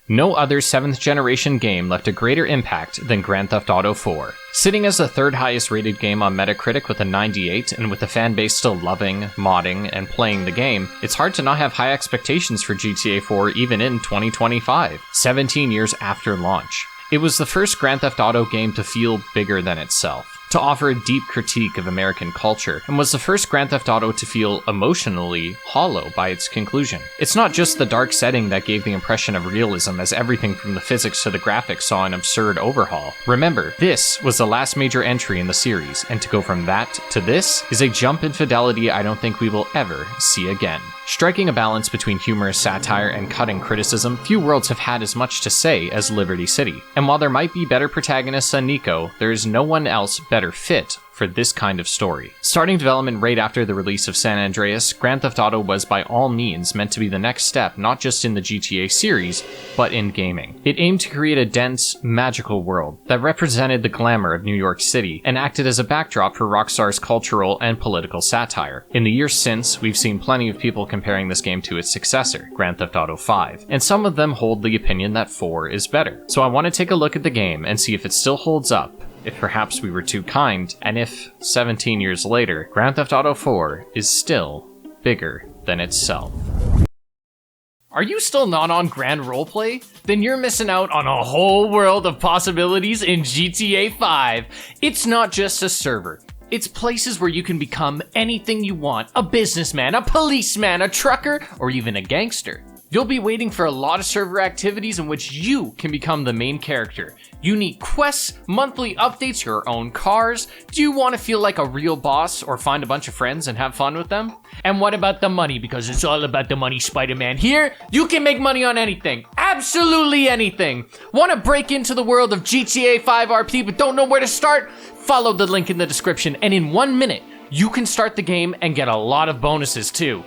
No other 7th generation game left a greater impact than Grand Theft Auto 4. Sitting as the 3rd highest rated game on Metacritic with a 98, and with the fanbase still loving, modding, and playing the game, it's hard to not have high expectations for GTA 4 even in 2025, 17 years after launch. It was the first Grand Theft Auto game to feel bigger than itself, to offer a deep critique of American culture, and was the first Grand Theft Auto to feel emotionally hollow by its conclusion. It's not just the dark setting that gave the impression of realism, as everything from the physics to the graphics saw an absurd overhaul. Remember, this was the last major entry in the series, and to go from that to this is a jump in fidelity I don't think we will ever see again. Striking a balance between humorous satire and cutting criticism, few worlds have had as much to say as Liberty City. And while there might be better protagonists than Nico, there is no one else better fit for this kind of story. Starting development right after the release of San Andreas, Grand Theft Auto was by all means meant to be the next step not just in the GTA series, but in gaming. It aimed to create a dense, magical world that represented the glamour of New York City and acted as a backdrop for Rockstar's cultural and political satire. In the years since, we've seen plenty of people comparing this game to its successor, Grand Theft Auto 5, and some of them hold the opinion that 4 is better. So I want to take a look at the game and see if it still holds up, if perhaps we were too kind, and if, 17 years later, Grand Theft Auto 4 is still bigger than itself. Are you still not on Grand Roleplay? Then you're missing out on a whole world of possibilities in GTA 5. It's not just a server. It's places where you can become anything you want. A businessman, a policeman, a trucker, or even a gangster. You'll be waiting for a lot of server activities in which you can become the main character. Unique quests, monthly updates, your own cars. Do you want to feel like a real boss or find a bunch of friends and have fun with them? And what about the money? Because it's all about the money, Spider-Man. Here, you can make money on anything. Absolutely anything. Want to break into the world of GTA 5 RP but don't know where to start? Follow the link in the description and in 1 minute, you can start the game and get a lot of bonuses too.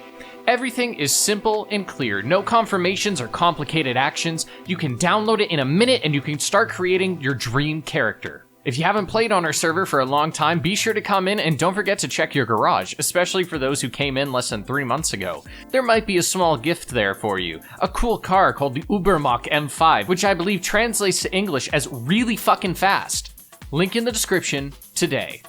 Everything is simple and clear, no confirmations or complicated actions. You can download it in a minute and you can start creating your dream character. If you haven't played on our server for a long time, be sure to come in and don't forget to check your garage, especially for those who came in less than 3 months ago. There might be a small gift there for you. A cool car called the Ubermacht M5, which I believe translates to English as really fucking fast. Link in the description today.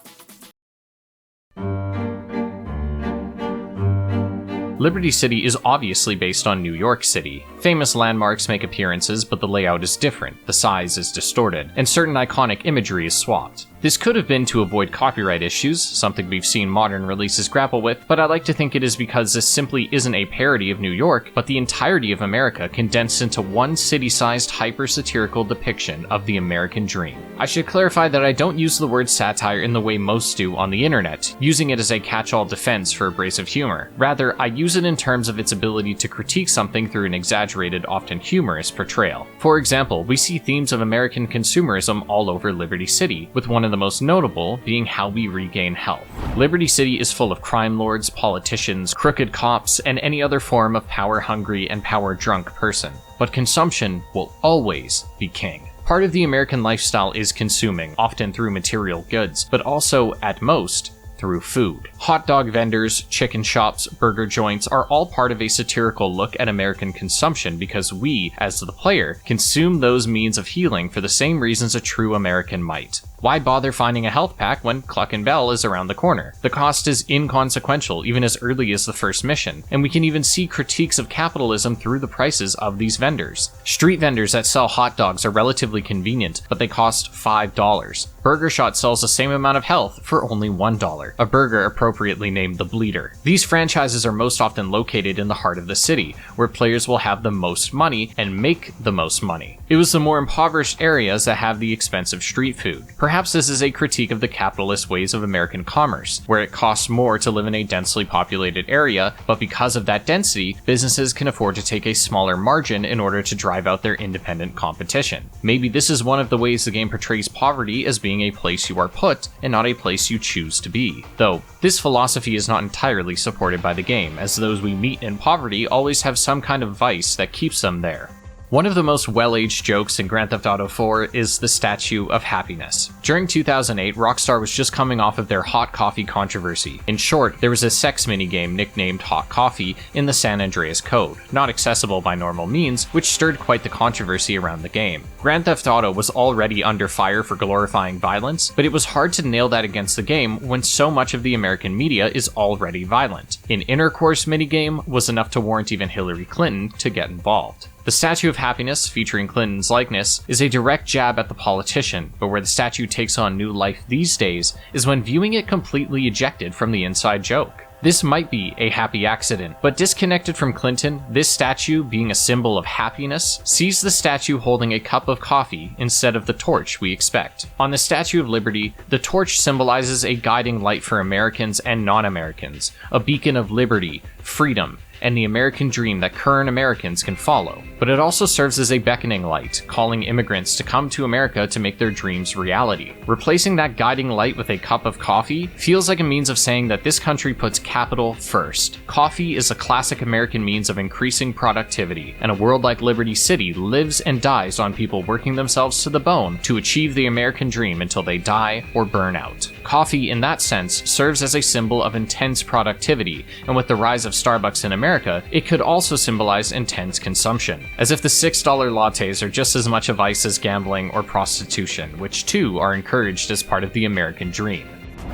Liberty City is obviously based on New York City. Famous landmarks make appearances, but the layout is different, the size is distorted, and certain iconic imagery is swapped. This could have been to avoid copyright issues, something we've seen modern releases grapple with, but I like to think it is because this simply isn't a parody of New York, but the entirety of America condensed into one city-sized hyper-satirical depiction of the American dream. I should clarify that I don't use the word satire in the way most do on the internet, using it as a catch-all defense for abrasive humor. Rather, I use it in terms of its ability to critique something through an exaggerated, often humorous portrayal. For example, we see themes of American consumerism all over Liberty City, with one of the most notable being how we regain health. Liberty City is full of crime lords, politicians, crooked cops, and any other form of power-hungry and power-drunk person. But consumption will always be king. Part of the American lifestyle is consuming, often through material goods, but also, at most, through food. Hot dog vendors, chicken shops, burger joints are all part of a satirical look at American consumption because we, as the player, consume those means of healing for the same reasons a true American might. Why bother finding a health pack when Cluck and Bell is around the corner? The cost is inconsequential even as early as the first mission, and we can even see critiques of capitalism through the prices of these vendors. Street vendors that sell hot dogs are relatively convenient, but they cost $5. Burger Shot sells the same amount of health for only $1, a burger appropriately named the Bleeder. These franchises are most often located in the heart of the city, where players will have the most money and make the most money. It was the more impoverished areas that have the expensive street food. Perhaps this is a critique of the capitalist ways of American commerce, where it costs more to live in a densely populated area, but because of that density, businesses can afford to take a smaller margin in order to drive out their independent competition. Maybe this is one of the ways the game portrays poverty as being a place you are put and not a place you choose to be. Though, this philosophy is not entirely supported by the game, as those we meet in poverty always have some kind of vice that keeps them there. One of the most well-aged jokes in Grand Theft Auto 4 is the Statue of Happiness. During 2008, Rockstar was just coming off of their hot coffee controversy. In short, there was a sex minigame nicknamed Hot Coffee in the San Andreas Code, not accessible by normal means, which stirred quite the controversy around the game. Grand Theft Auto was already under fire for glorifying violence, but it was hard to nail that against the game when so much of the American media is already violent. An intercourse minigame was enough to warrant even Hillary Clinton to get involved. The Statue of Happiness, featuring Clinton's likeness, is a direct jab at the politician, but where the statue takes on new life these days is when viewing it completely ejected from the inside joke. This might be a happy accident, but disconnected from Clinton, this statue, being a symbol of happiness, sees the statue holding a cup of coffee instead of the torch we expect. On the Statue of Liberty, the torch symbolizes a guiding light for Americans and non-Americans, a beacon of liberty, freedom, and the American dream that current Americans can follow. But it also serves as a beckoning light, calling immigrants to come to America to make their dreams reality. Replacing that guiding light with a cup of coffee feels like a means of saying that this country puts capital first. Coffee is a classic American means of increasing productivity, and a world like Liberty City lives and dies on people working themselves to the bone to achieve the American dream until they die or burn out. Coffee, in that sense, serves as a symbol of intense productivity, and with the rise of Starbucks in America, it could also symbolize intense consumption, as if the $6 lattes are just as much a vice as gambling or prostitution, which too are encouraged as part of the American dream.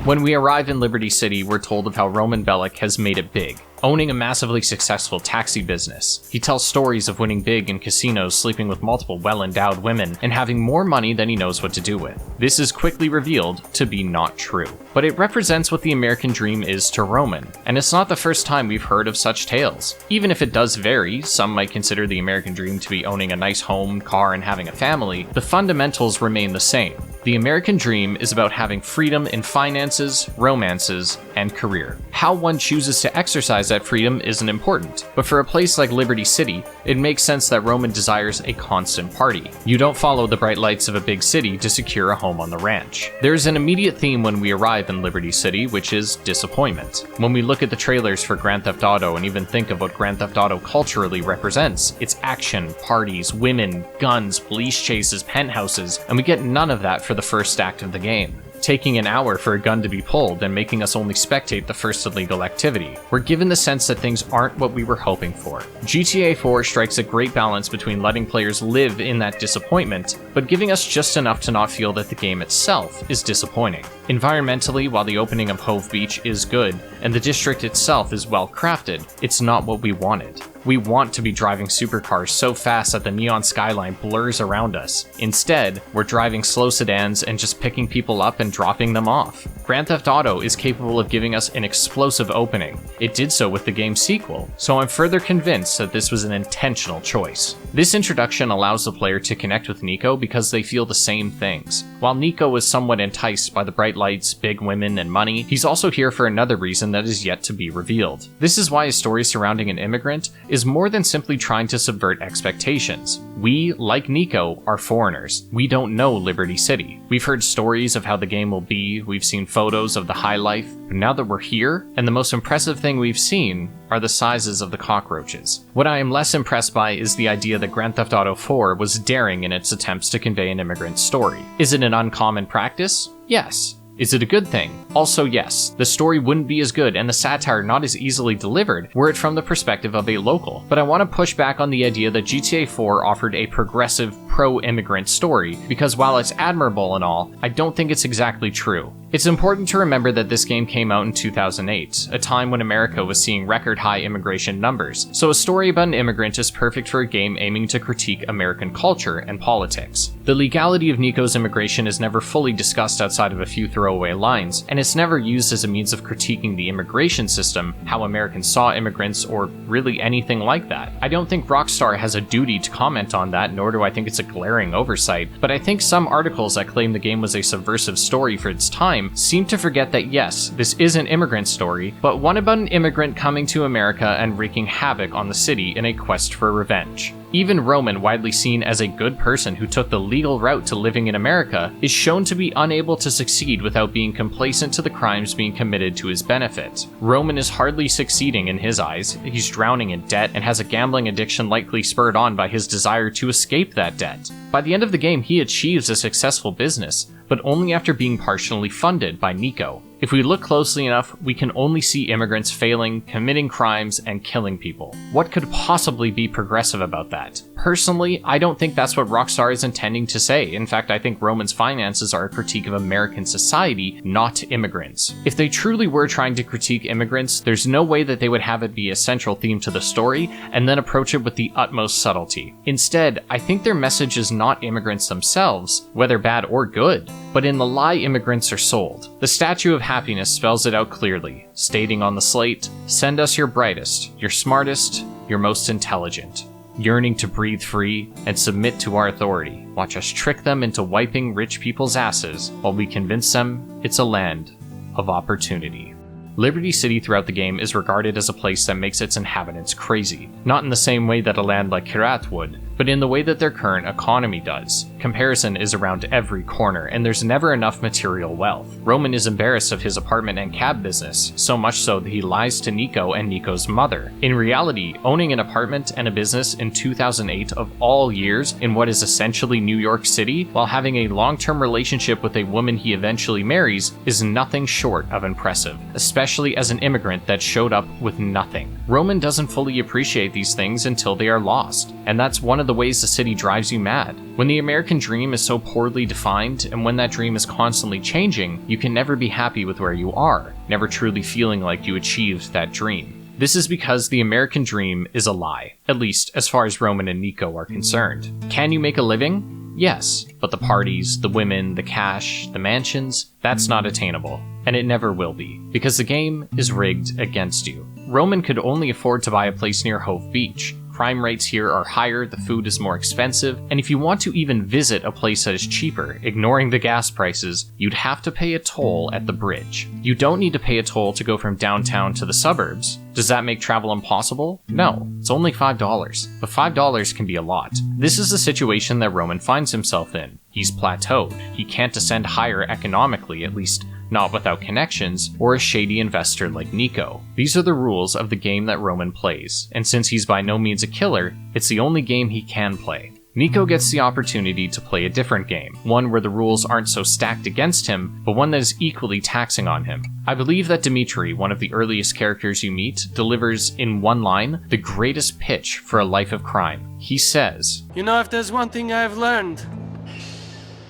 When we arrive in Liberty City, we're told of how Roman Bellic has made it big, owning a massively successful taxi business. He tells stories of winning big in casinos, sleeping with multiple well-endowed women, and having more money than he knows what to do with. This is quickly revealed to be not true, but it represents what the American dream is to Roman, and it's not the first time we've heard of such tales. Even if it does vary, some might consider the American dream to be owning a nice home, car, and having a family, the fundamentals remain the same. The American dream is about having freedom in finances, romances, and career. How one chooses to exercise that freedom isn't important, but for a place like Liberty City, it makes sense that Roman desires a constant party. You don't follow the bright lights of a big city to secure a home on the ranch. There is an immediate theme when we arrive in Liberty City, which is disappointment. When we look at the trailers for Grand Theft Auto and even think of what Grand Theft Auto culturally represents, it's action, parties, women, guns, police chases, penthouses, and we get none of that for the first act of the game. Taking an hour for a gun to be pulled and making us only spectate the first illegal activity. We're given the sense that things aren't what we were hoping for. GTA 4 strikes a great balance between letting players live in that disappointment, but giving us just enough to not feel that the game itself is disappointing. Environmentally, while the opening of Hove Beach is good, and the district itself is well crafted, it's not what we wanted. We want to be driving supercars so fast that the neon skyline blurs around us. Instead, we're driving slow sedans and just picking people up and dropping them off. Grand Theft Auto is capable of giving us an explosive opening. It did so with the game's sequel, so I'm further convinced that this was an intentional choice. This introduction allows the player to connect with Nico because they feel the same things. While Nico is somewhat enticed by the bright lights, big women, and money, he's also here for another reason that is yet to be revealed. This is why a story surrounding an immigrant is more than simply trying to subvert expectations. We, like Nico, are foreigners. We don't know Liberty City. We've heard stories of how the game will be, we've seen photos of the high life, but now that we're here, and the most impressive thing we've seen are the sizes of the cockroaches. What I am less impressed by is the idea that Grand Theft Auto 4 was daring in its attempts to convey an immigrant story. Is it an uncommon practice? Yes. Is it a good thing? Also yes. The story wouldn't be as good and the satire not as easily delivered were it from the perspective of a local. But I want to push back on the idea that GTA 4 offered a progressive, pro-immigrant story, because while it's admirable and all, I don't think it's exactly true. It's important to remember that this game came out in 2008, a time when America was seeing record-high immigration numbers, so a story about an immigrant is perfect for a game aiming to critique American culture and politics. The legality of Nico's immigration is never fully discussed outside of a few throwaway lines, and it's never used as a means of critiquing the immigration system, how Americans saw immigrants, or really anything like that. I don't think Rockstar has a duty to comment on that, nor do I think it's a glaring oversight, but I think some articles that claim the game was a subversive story for its time seem to forget that yes, this is an immigrant story, but one about an immigrant coming to America and wreaking havoc on the city in a quest for revenge. Even Roman, widely seen as a good person who took the legal route to living in America, is shown to be unable to succeed without being complacent to the crimes being committed to his benefit. Roman is hardly succeeding in his eyes, he's drowning in debt and has a gambling addiction likely spurred on by his desire to escape that debt. By the end of the game, he achieves a successful business, but only after being partially funded by Nico. If we look closely enough, we can only see immigrants failing, committing crimes, and killing people. What could possibly be progressive about that? Personally, I don't think that's what Rockstar is intending to say. In fact, I think Roman's finances are a critique of American society, not immigrants. If they truly were trying to critique immigrants, there's no way that they would have it be a central theme to the story and then approach it with the utmost subtlety. Instead, I think their message is not immigrants themselves, whether bad or good, but in the lie immigrants are sold. The Statue of Happiness spells it out clearly, stating on the slate, "Send us your brightest, your smartest, your most intelligent, yearning to breathe free and submit to our authority. Watch us trick them into wiping rich people's asses while we convince them it's a land of opportunity." Liberty City throughout the game is regarded as a place that makes its inhabitants crazy, not in the same way that a land like Hirata would, but in the way that their current economy does. Comparison is around every corner, and there's never enough material wealth. Roman is embarrassed of his apartment and cab business, so much so that he lies to Nico and Nico's mother. In reality, owning an apartment and a business in 2008 of all years in what is essentially New York City, while having a long-term relationship with a woman he eventually marries, is nothing short of impressive, especially as an immigrant that showed up with nothing. Roman doesn't fully appreciate these things until they are lost, and that's one of the ways the city drives you mad. When the American dream is so poorly defined, and when that dream is constantly changing, you can never be happy with where you are, never truly feeling like you achieved that dream. This is because the American dream is a lie, at least as far as Roman and Nico are concerned. Can you make a living? Yes, but the parties, the women, the cash, the mansions, that's not attainable. And it never will be, because the game is rigged against you. Roman could only afford to buy a place near Hove Beach. Crime rates here are higher, the food is more expensive, and if you want to even visit a place that is cheaper, ignoring the gas prices, you'd have to pay a toll at the bridge. You don't need to pay a toll to go from downtown to the suburbs. Does that make travel impossible? No, it's only $5, but $5 can be a lot. This is the situation that Roman finds himself in. He's plateaued. He can't ascend higher economically, at least not without connections, or a shady investor like Nico. These are the rules of the game that Roman plays, and since he's by no means a killer, it's the only game he can play. Nico gets the opportunity to play a different game, one where the rules aren't so stacked against him, but one that is equally taxing on him. I believe that Dimitri, one of the earliest characters you meet, delivers, in one line, the greatest pitch for a life of crime. He says, "You know, if there's one thing I've learned,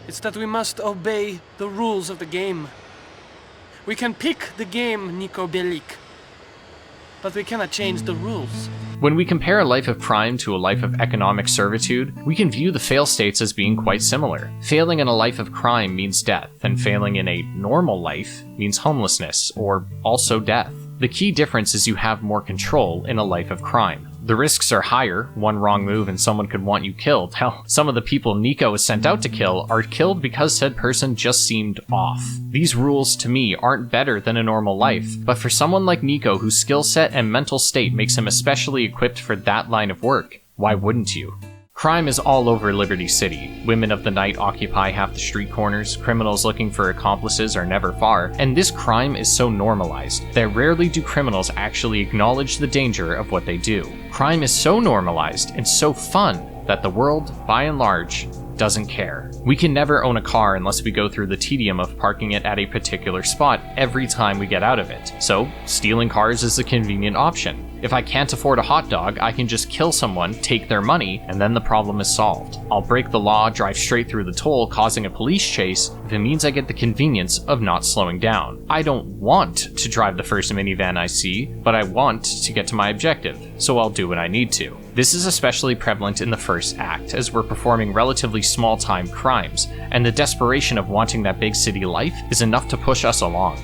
it's that we must obey the rules of the game. We can pick the game, Nico Bellic, but we cannot change the rules." When we compare a life of crime to a life of economic servitude, we can view the fail states as being quite similar. Failing in a life of crime means death, and failing in a normal life means homelessness, or also death. The key difference is you have more control in a life of crime. The risks are higher. One wrong move and someone could want you killed. Hell, some of the people Nico is sent out to kill are killed because said person just seemed off. These rules, to me, aren't better than a normal life, but for someone like Nico whose skill set and mental state makes him especially equipped for that line of work, why wouldn't you? Crime is all over Liberty City. Women of the night occupy half the street corners, criminals looking for accomplices are never far, and this crime is so normalized that rarely do criminals actually acknowledge the danger of what they do. Crime is so normalized and so fun that the world, by and large, doesn't care. We can never own a car unless we go through the tedium of parking it at a particular spot every time we get out of it, so stealing cars is a convenient option. If I can't afford a hot dog, I can just kill someone, take their money, and then the problem is solved. I'll break the law, drive straight through the toll, causing a police chase, if it means I get the convenience of not slowing down. I don't want to drive the first minivan I see, but I want to get to my objective, so I'll do what I need to. This is especially prevalent in the first act, as we're performing relatively small-time crimes, and the desperation of wanting that big city life is enough to push us along.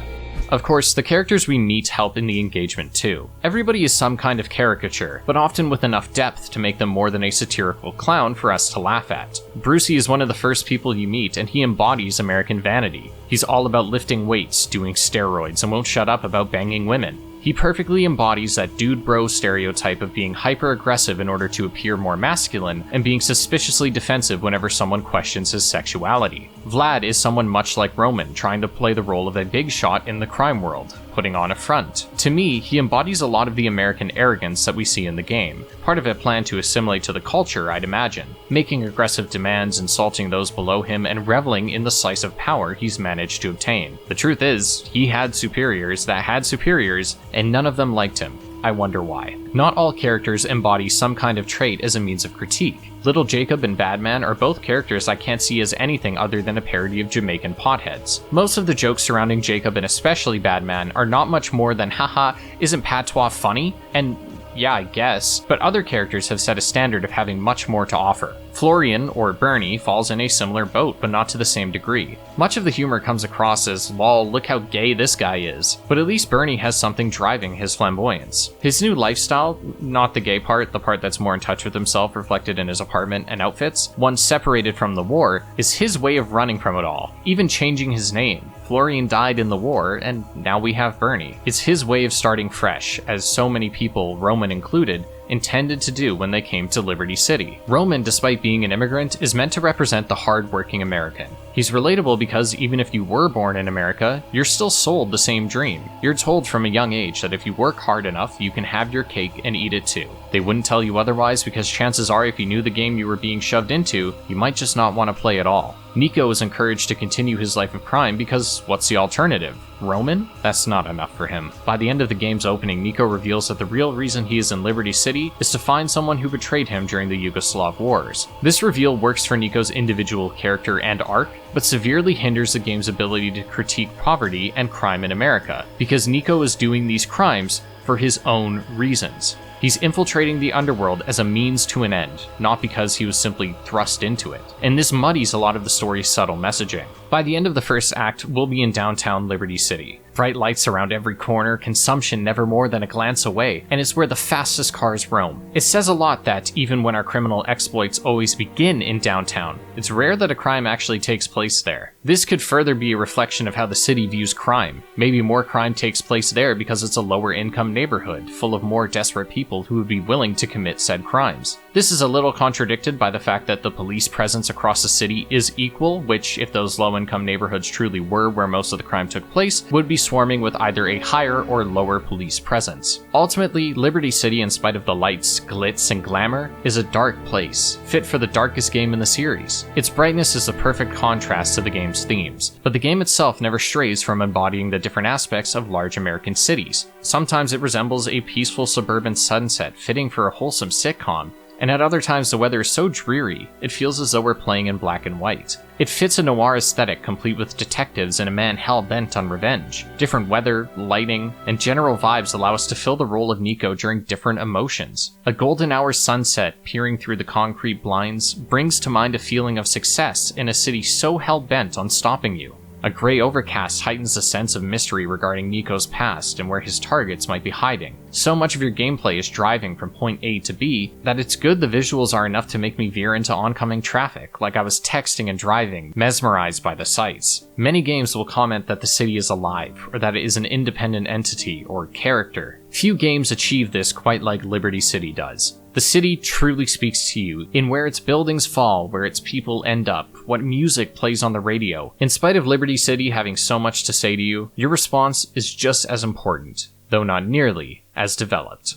Of course, the characters we meet help in the engagement too. Everybody is some kind of caricature, but often with enough depth to make them more than a satirical clown for us to laugh at. Brucey is one of the first people you meet, and he embodies American vanity. He's all about lifting weights, doing steroids, and won't shut up about banging women. He perfectly embodies that dude bro stereotype of being hyper-aggressive in order to appear more masculine and being suspiciously defensive whenever someone questions his sexuality. Vlad is someone much like Roman, trying to play the role of a big shot in the crime world, putting on a front. To me, he embodies a lot of the American arrogance that we see in the game, part of it planned to assimilate to the culture, I'd imagine, making aggressive demands, insulting those below him, and reveling in the slice of power he's managed to obtain. The truth is, he had superiors that had superiors, and none of them liked him. I wonder why. Not all characters embody some kind of trait as a means of critique. Little Jacob and Badman are both characters I can't see as anything other than a parody of Jamaican potheads. Most of the jokes surrounding Jacob and especially Badman are not much more than haha, isn't patois funny? And yeah, I guess, but other characters have set a standard of having much more to offer. Florian, or Bernie, falls in a similar boat, but not to the same degree. Much of the humor comes across as, lol, look how gay this guy is, but at least Bernie has something driving his flamboyance. His new lifestyle, not the gay part, the part that's more in touch with himself reflected in his apartment and outfits, once separated from the war, is his way of running from it all, even changing his name. Florian died in the war, and now we have Bernie. It's his way of starting fresh, as so many people, Roman included, intended to do when they came to Liberty City. Roman, despite being an immigrant, is meant to represent the hard-working American. He's relatable because even if you were born in America, you're still sold the same dream. You're told from a young age that if you work hard enough, you can have your cake and eat it too. They wouldn't tell you otherwise because chances are if you knew the game you were being shoved into, you might just not want to play at all. Nico is encouraged to continue his life of crime because what's the alternative? Roman? That's not enough for him. By the end of the game's opening, Nico reveals that the real reason he is in Liberty City is to find someone who betrayed him during the Yugoslav Wars. This reveal works for Nico's individual character and arc, but severely hinders the game's ability to critique poverty and crime in America, because Nico is doing these crimes for his own reasons. He's infiltrating the underworld as a means to an end, not because he was simply thrust into it. And this muddies a lot of the story's subtle messaging. By the end of the first act, we'll be in downtown Liberty City. Bright lights around every corner, consumption never more than a glance away, and it's where the fastest cars roam. It says a lot that, even when our criminal exploits always begin in downtown, it's rare that a crime actually takes place there. This could further be a reflection of how the city views crime. Maybe more crime takes place there because it's a lower income neighborhood, full of more desperate people who would be willing to commit said crimes. This is a little contradicted by the fact that the police presence across the city is equal, which, if those low-income neighborhoods truly were where most of the crime took place, would be swarming with either a higher or lower police presence. Ultimately, Liberty City, in spite of the lights, glitz, and glamour, is a dark place, fit for the darkest game in the series. Its brightness is the perfect contrast to the game's themes, but the game itself never strays from embodying the different aspects of large American cities. Sometimes it resembles a peaceful suburban sunset fitting for a wholesome sitcom, and at other times the weather is so dreary, it feels as though we're playing in black and white. It fits a noir aesthetic complete with detectives and a man hell-bent on revenge. Different weather, lighting, and general vibes allow us to fill the role of Nico during different emotions. A golden hour sunset peering through the concrete blinds brings to mind a feeling of success in a city so hell-bent on stopping you. A gray overcast heightens the sense of mystery regarding Nico's past and where his targets might be hiding. So much of your gameplay is driving from point A to B that it's good the visuals are enough to make me veer into oncoming traffic, like I was texting and driving, mesmerized by the sights. Many games will comment that the city is alive, or that it is an independent entity or character. Few games achieve this quite like Liberty City does. The city truly speaks to you in where its buildings fall, where its people end up, what music plays on the radio. In spite of Liberty City having so much to say to you, your response is just as important, though not nearly as developed.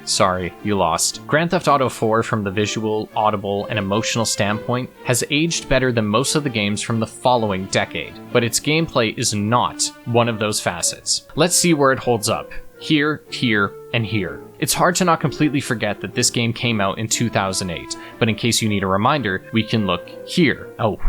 Sorry, you lost. Grand Theft Auto 4, from the visual, audible, and emotional standpoint, has aged better than most of the games from the following decade, but its gameplay is not one of those facets. Let's see where it holds up. Here, here, and here. It's hard to not completely forget that this game came out in 2008, but in case you need a reminder, we can look here. Oh,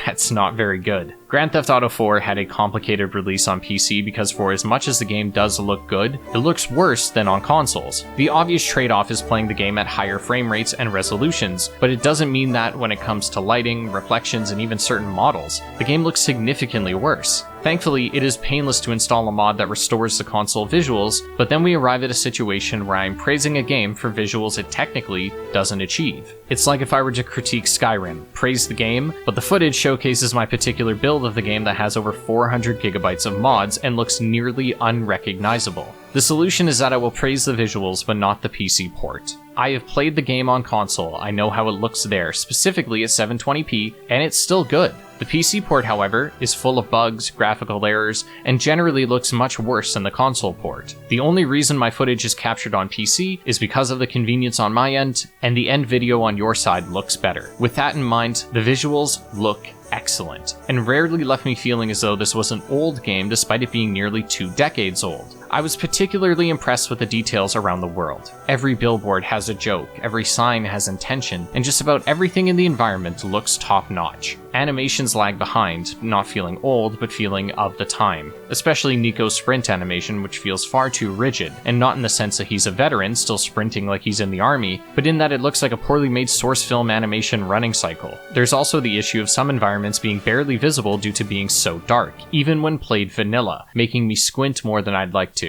that's not very good. Grand Theft Auto 4 had a complicated release on PC because for as much as the game does look good, it looks worse than on consoles. The obvious trade-off is playing the game at higher frame rates and resolutions, but it doesn't mean that when it comes to lighting, reflections, and even certain models, the game looks significantly worse. Thankfully, it is painless to install a mod that restores the console visuals, but then we arrive at a situation where I'm praising a game for visuals it technically doesn't achieve. It's like if I were to critique Skyrim, praise the game, but the footage showcases my particular build build of the game that has over 400 gigabytes of mods and looks nearly unrecognizable. The solution is that I will praise the visuals but not the PC port. I have played the game on console, I know how it looks there, specifically at 720p, and it's still good. The PC port, however, is full of bugs, graphical errors, and generally looks much worse than the console port. The only reason my footage is captured on PC is because of the convenience on my end, and the end video on your side looks better. With that in mind, the visuals look excellent, and rarely left me feeling as though this was an old game despite it being nearly 2 decades old. I was particularly impressed with the details around the world. Every billboard has a joke, every sign has intention, and just about everything in the environment looks top-notch. Animations lag behind, not feeling old, but feeling of the time. Especially Nico's sprint animation, which feels far too rigid, and not in the sense that he's a veteran, still sprinting like he's in the army, but in that it looks like a poorly made source film animation running cycle. There's also the issue of some environments being barely visible due to being so dark, even when played vanilla, making me squint more than I'd like to.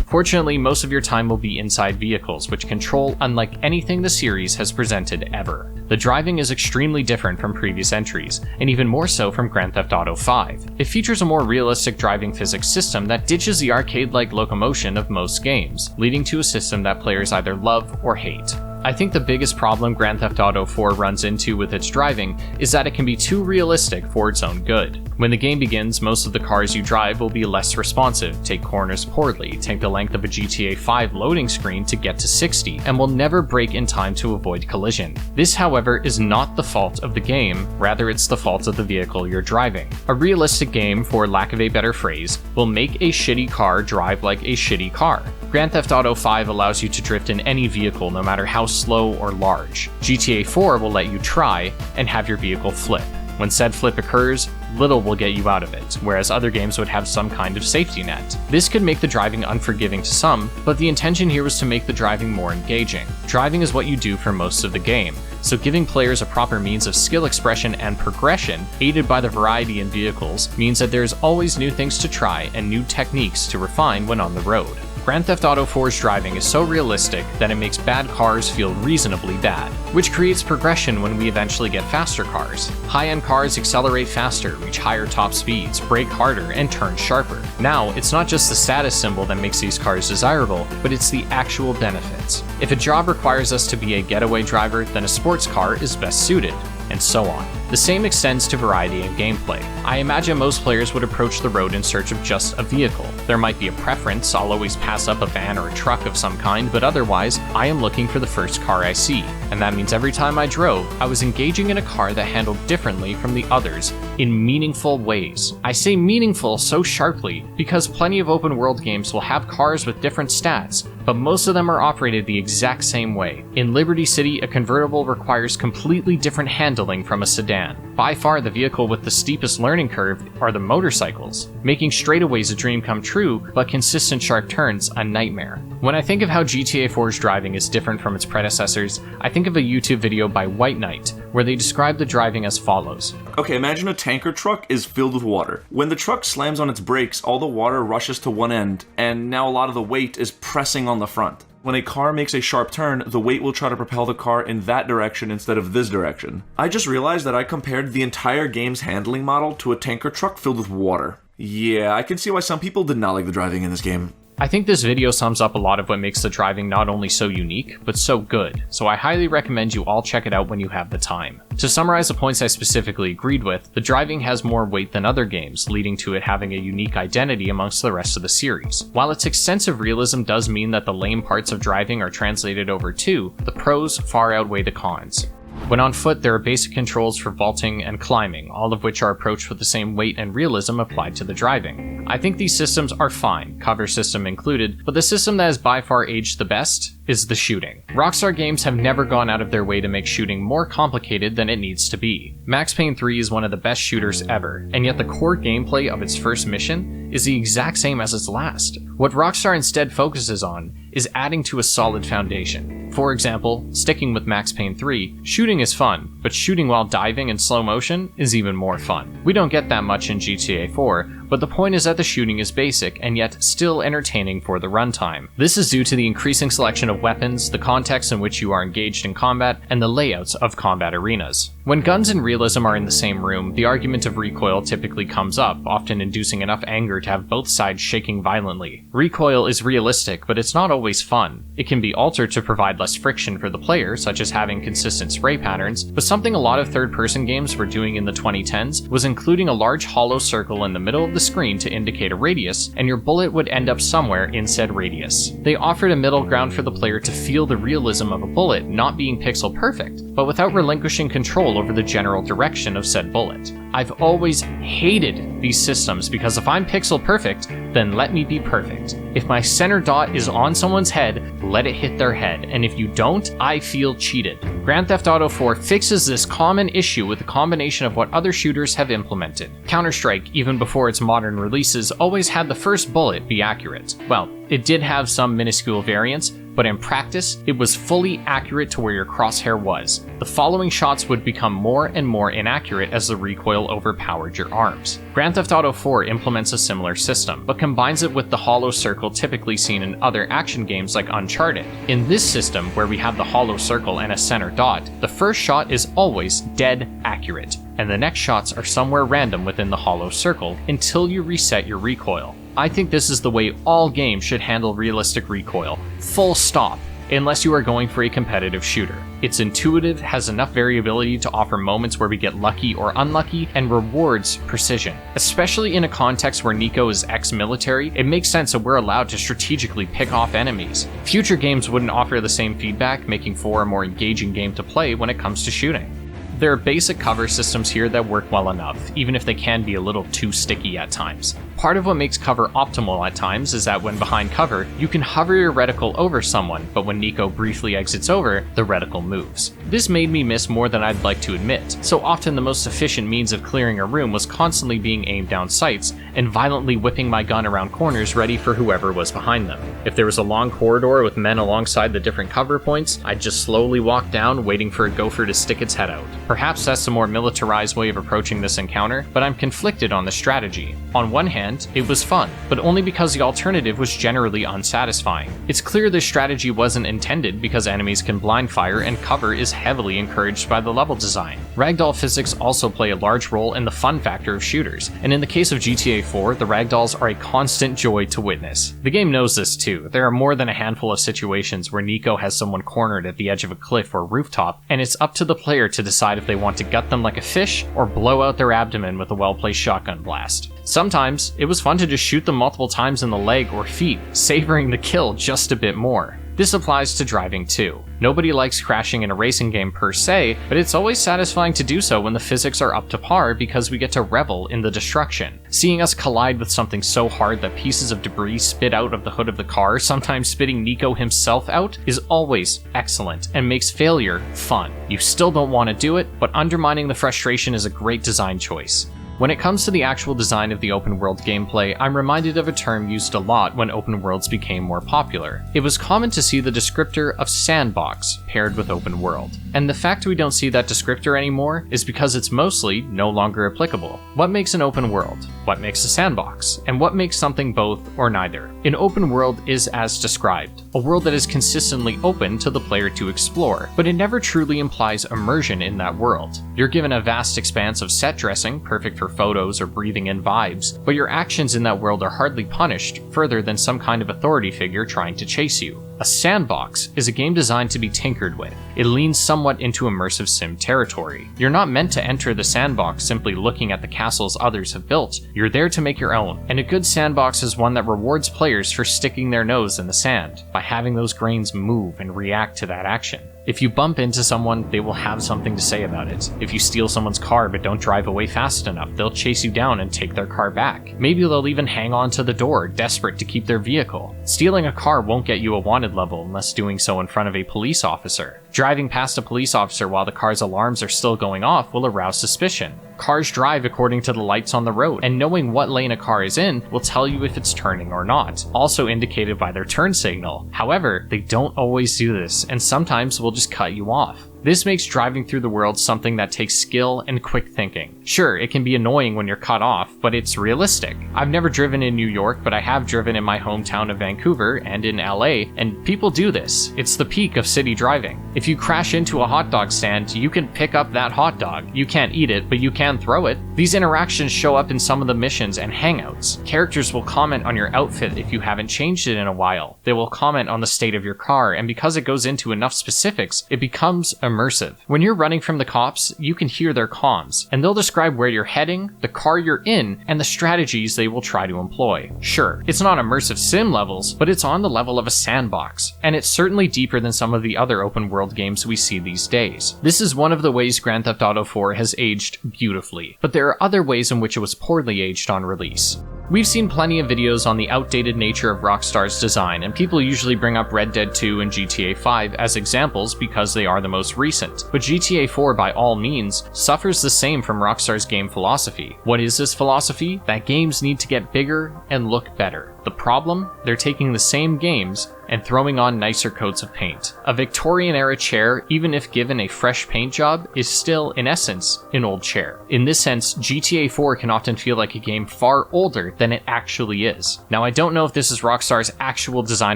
Fortunately, most of your time will be inside vehicles, which control unlike anything the series has presented ever. The driving is extremely different from previous entries, and even more so from Grand Theft Auto 5. It features a more realistic driving physics system that ditches the arcade-like locomotion of most games, leading to a system that players either love or hate. I think the biggest problem Grand Theft Auto 4 runs into with its driving is that it can be too realistic for its own good. When the game begins, most of the cars you drive will be less responsive, take corners poorly, take the length of a GTA 5 loading screen to get to 60, and will never brake in time to avoid collision. This, however, is not the fault of the game, rather it's the fault of the vehicle you're driving. A realistic game, for lack of a better phrase, will make a shitty car drive like a shitty car. Grand Theft Auto 5 allows you to drift in any vehicle no matter how slow or large. GTA 4 will let you try and have your vehicle flip. When said flip occurs, little will get you out of it, whereas other games would have some kind of safety net. This could make the driving unforgiving to some, but the intention here was to make the driving more engaging. Driving is what you do for most of the game, so giving players a proper means of skill expression and progression, aided by the variety in vehicles, means that there's always new things to try and new techniques to refine when on the road. Grand Theft Auto 4's driving is so realistic that it makes bad cars feel reasonably bad, which creates progression when we eventually get faster cars. High-end cars accelerate faster, reach higher top speeds, brake harder, and turn sharper. Now, it's not just the status symbol that makes these cars desirable, but it's the actual benefits. If a job requires us to be a getaway driver, then a sports car is best suited, and so on. The same extends to variety in gameplay. I imagine most players would approach the road in search of just a vehicle. There might be a preference, I'll always pass up a van or a truck of some kind, but otherwise, I am looking for the first car I see. And that means every time I drove, I was engaging in a car that handled differently from the others in meaningful ways. I say meaningful so sharply because plenty of open world games will have cars with different stats, but most of them are operated the exact same way. In Liberty City, a convertible requires completely different handling from a sedan. By far, the vehicle with the steepest learning curve are the motorcycles, making straightaways a dream come true, but consistent sharp turns a nightmare. When I think of how GTA 4's driving is different from its predecessors, I think of a YouTube video by White Knight, where they describe the driving as follows. Okay, imagine a tanker truck is filled with water. When the truck slams on its brakes, all the water rushes to one end, and now a lot of the weight is pressing on the front. When a car makes a sharp turn, the weight will try to propel the car in that direction instead of this direction. I just realized that I compared the entire game's handling model to a tanker truck filled with water. Yeah, I can see why some people did not like the driving in this game. I think this video sums up a lot of what makes the driving not only so unique, but so good, so I highly recommend you all check it out when you have the time. To summarize the points I specifically agreed with, the driving has more weight than other games, leading to it having a unique identity amongst the rest of the series. While its extensive realism does mean that the lame parts of driving are translated over too, the pros far outweigh the cons. When on foot, there are basic controls for vaulting and climbing, all of which are approached with the same weight and realism applied to the driving. I think these systems are fine, cover system included, but the system that has by far aged the best is the shooting. Rockstar Games have never gone out of their way to make shooting more complicated than it needs to be. Max Payne 3 is one of the best shooters ever, and yet the core gameplay of its first mission is the exact same as its last. What Rockstar instead focuses on is adding to a solid foundation. For example, sticking with Max Payne 3, shooting is fun, but shooting while diving in slow motion is even more fun. We don't get that much in GTA 4, but the point is that the shooting is basic and yet still entertaining for the runtime. This is due to the increasing selection of weapons, the context in which you are engaged in combat, and the layouts of combat arenas. When guns and realism are in the same room, the argument of recoil typically comes up, often inducing enough anger to have both sides shaking violently. Recoil is realistic, but it's not always fun. It can be altered to provide less friction for the player, such as having consistent spray patterns, but something a lot of third-person games were doing in the 2010s was including a large hollow circle in the middle of the screen to indicate a radius, and your bullet would end up somewhere in said radius. They offered a middle ground for the player to feel the realism of a bullet not being pixel perfect, but without relinquishing control over the general direction of said bullet. I've always hated these systems because if I'm pixel perfect, then let me be perfect. If my center dot is on someone's head, let it hit their head, and if you don't, I feel cheated. Grand Theft Auto 4 fixes this common issue with a combination of what other shooters have implemented. Counter-Strike, even before its modern releases, always had the first bullet be accurate. Well, it did have some minuscule variants, but in practice, it was fully accurate to where your crosshair was. The following shots would become more and more inaccurate as the recoil overpowered your arms. Grand Theft Auto 4 implements a similar system, but combines it with the hollow circle typically seen in other action games like Uncharted. In this system, where we have the hollow circle and a center dot, the first shot is always dead accurate, and the next shots are somewhere random within the hollow circle until you reset your recoil. I think this is the way all games should handle realistic recoil, full stop, unless you are going for a competitive shooter. It's intuitive, has enough variability to offer moments where we get lucky or unlucky, and rewards precision. Especially in a context where Nico is ex-military, it makes sense that we're allowed to strategically pick off enemies. Future games wouldn't offer the same feedback, making 4 a more engaging game to play when it comes to shooting. There are basic cover systems here that work well enough, even if they can be a little too sticky at times. Part of what makes cover optimal at times is that when behind cover, you can hover your reticle over someone, but when Nico briefly exits over, the reticle moves. This made me miss more than I'd like to admit, so often the most efficient means of clearing a room was constantly being aimed down sights and violently whipping my gun around corners ready for whoever was behind them. If there was a long corridor with men alongside the different cover points, I'd just slowly walk down waiting for a gopher to stick its head out. Perhaps that's a more militarized way of approaching this encounter, but I'm conflicted on the strategy. On one hand, it was fun, but only because the alternative was generally unsatisfying. It's clear this strategy wasn't intended because enemies can blind fire and cover is heavily encouraged by the level design. Ragdoll physics also play a large role in the fun factor of shooters, and in the case of GTA 4, the ragdolls are a constant joy to witness. The game knows this too. There are more than a handful of situations where Nico has someone cornered at the edge of a cliff or rooftop, and it's up to the player to decide if they want to gut them like a fish or blow out their abdomen with a well-placed shotgun blast. Sometimes, it was fun to just shoot them multiple times in the leg or feet, savoring the kill just a bit more. This applies to driving too. Nobody likes crashing in a racing game per se, but it's always satisfying to do so when the physics are up to par because we get to revel in the destruction. Seeing us collide with something so hard that pieces of debris spit out of the hood of the car, sometimes spitting Nico himself out, is always excellent and makes failure fun. You still don't want to do it, but undermining the frustration is a great design choice. When it comes to the actual design of the open world gameplay, I'm reminded of a term used a lot when open worlds became more popular. It was common to see the descriptor of sandbox paired with open world, and the fact we don't see that descriptor anymore is because it's mostly no longer applicable. What makes an open world? What makes a sandbox? And what makes something both or neither? An open world is as described, a world that is consistently open to the player to explore, but it never truly implies immersion in that world. You're given a vast expanse of set dressing, perfect for photos or breathing in vibes, but your actions in that world are hardly punished further than some kind of authority figure trying to chase you. A sandbox is a game designed to be tinkered with. It leans somewhat into immersive sim territory. You're not meant to enter the sandbox simply looking at the castles others have built. You're there to make your own, and a good sandbox is one that rewards players for sticking their nose in the sand, by having those grains move and react to that action. If you bump into someone, they will have something to say about it. If you steal someone's car but don't drive away fast enough, they'll chase you down and take their car back. Maybe they'll even hang on to the door, desperate to keep their vehicle. Stealing a car won't get you a wanted level unless doing so in front of a police officer. Driving past a police officer while the car's alarms are still going off will arouse suspicion. Cars drive according to the lights on the road, and knowing what lane a car is in will tell you if it's turning or not, also indicated by their turn signal. However, they don't always do this, and sometimes will just cut you off. This makes driving through the world something that takes skill and quick thinking. Sure, it can be annoying when you're cut off, but it's realistic. I've never driven in New York, but I have driven in my hometown of Vancouver and in LA, and people do this. It's the peak of city driving. If you crash into a hot dog stand, you can pick up that hot dog. You can't eat it, but you can throw it. These interactions show up in some of the missions and hangouts. Characters will comment on your outfit if you haven't changed it in a while. They will comment on the state of your car, and because it goes into enough specifics, it becomes immersive. When you're running from the cops, you can hear their comms, and they'll describe where you're heading, the car you're in, and the strategies they will try to employ. Sure, it's not immersive sim levels, but it's on the level of a sandbox, and it's certainly deeper than some of the other open world games we see these days. This is one of the ways Grand Theft Auto 4 has aged beautifully, but there are other ways in which it was poorly aged on release. We've seen plenty of videos on the outdated nature of Rockstar's design, and people usually bring up Red Dead 2 and GTA 5 as examples because they are the most recent. But GTA 4 by all means suffers the same from Rockstar's game philosophy. What is this philosophy? That games need to get bigger and look better. The problem? They're taking the same games and throwing on nicer coats of paint. A Victorian-era chair, even if given a fresh paint job, is still, in essence, an old chair. In this sense, GTA 4 can often feel like a game far older than it actually is. Now, I don't know if this is Rockstar's actual design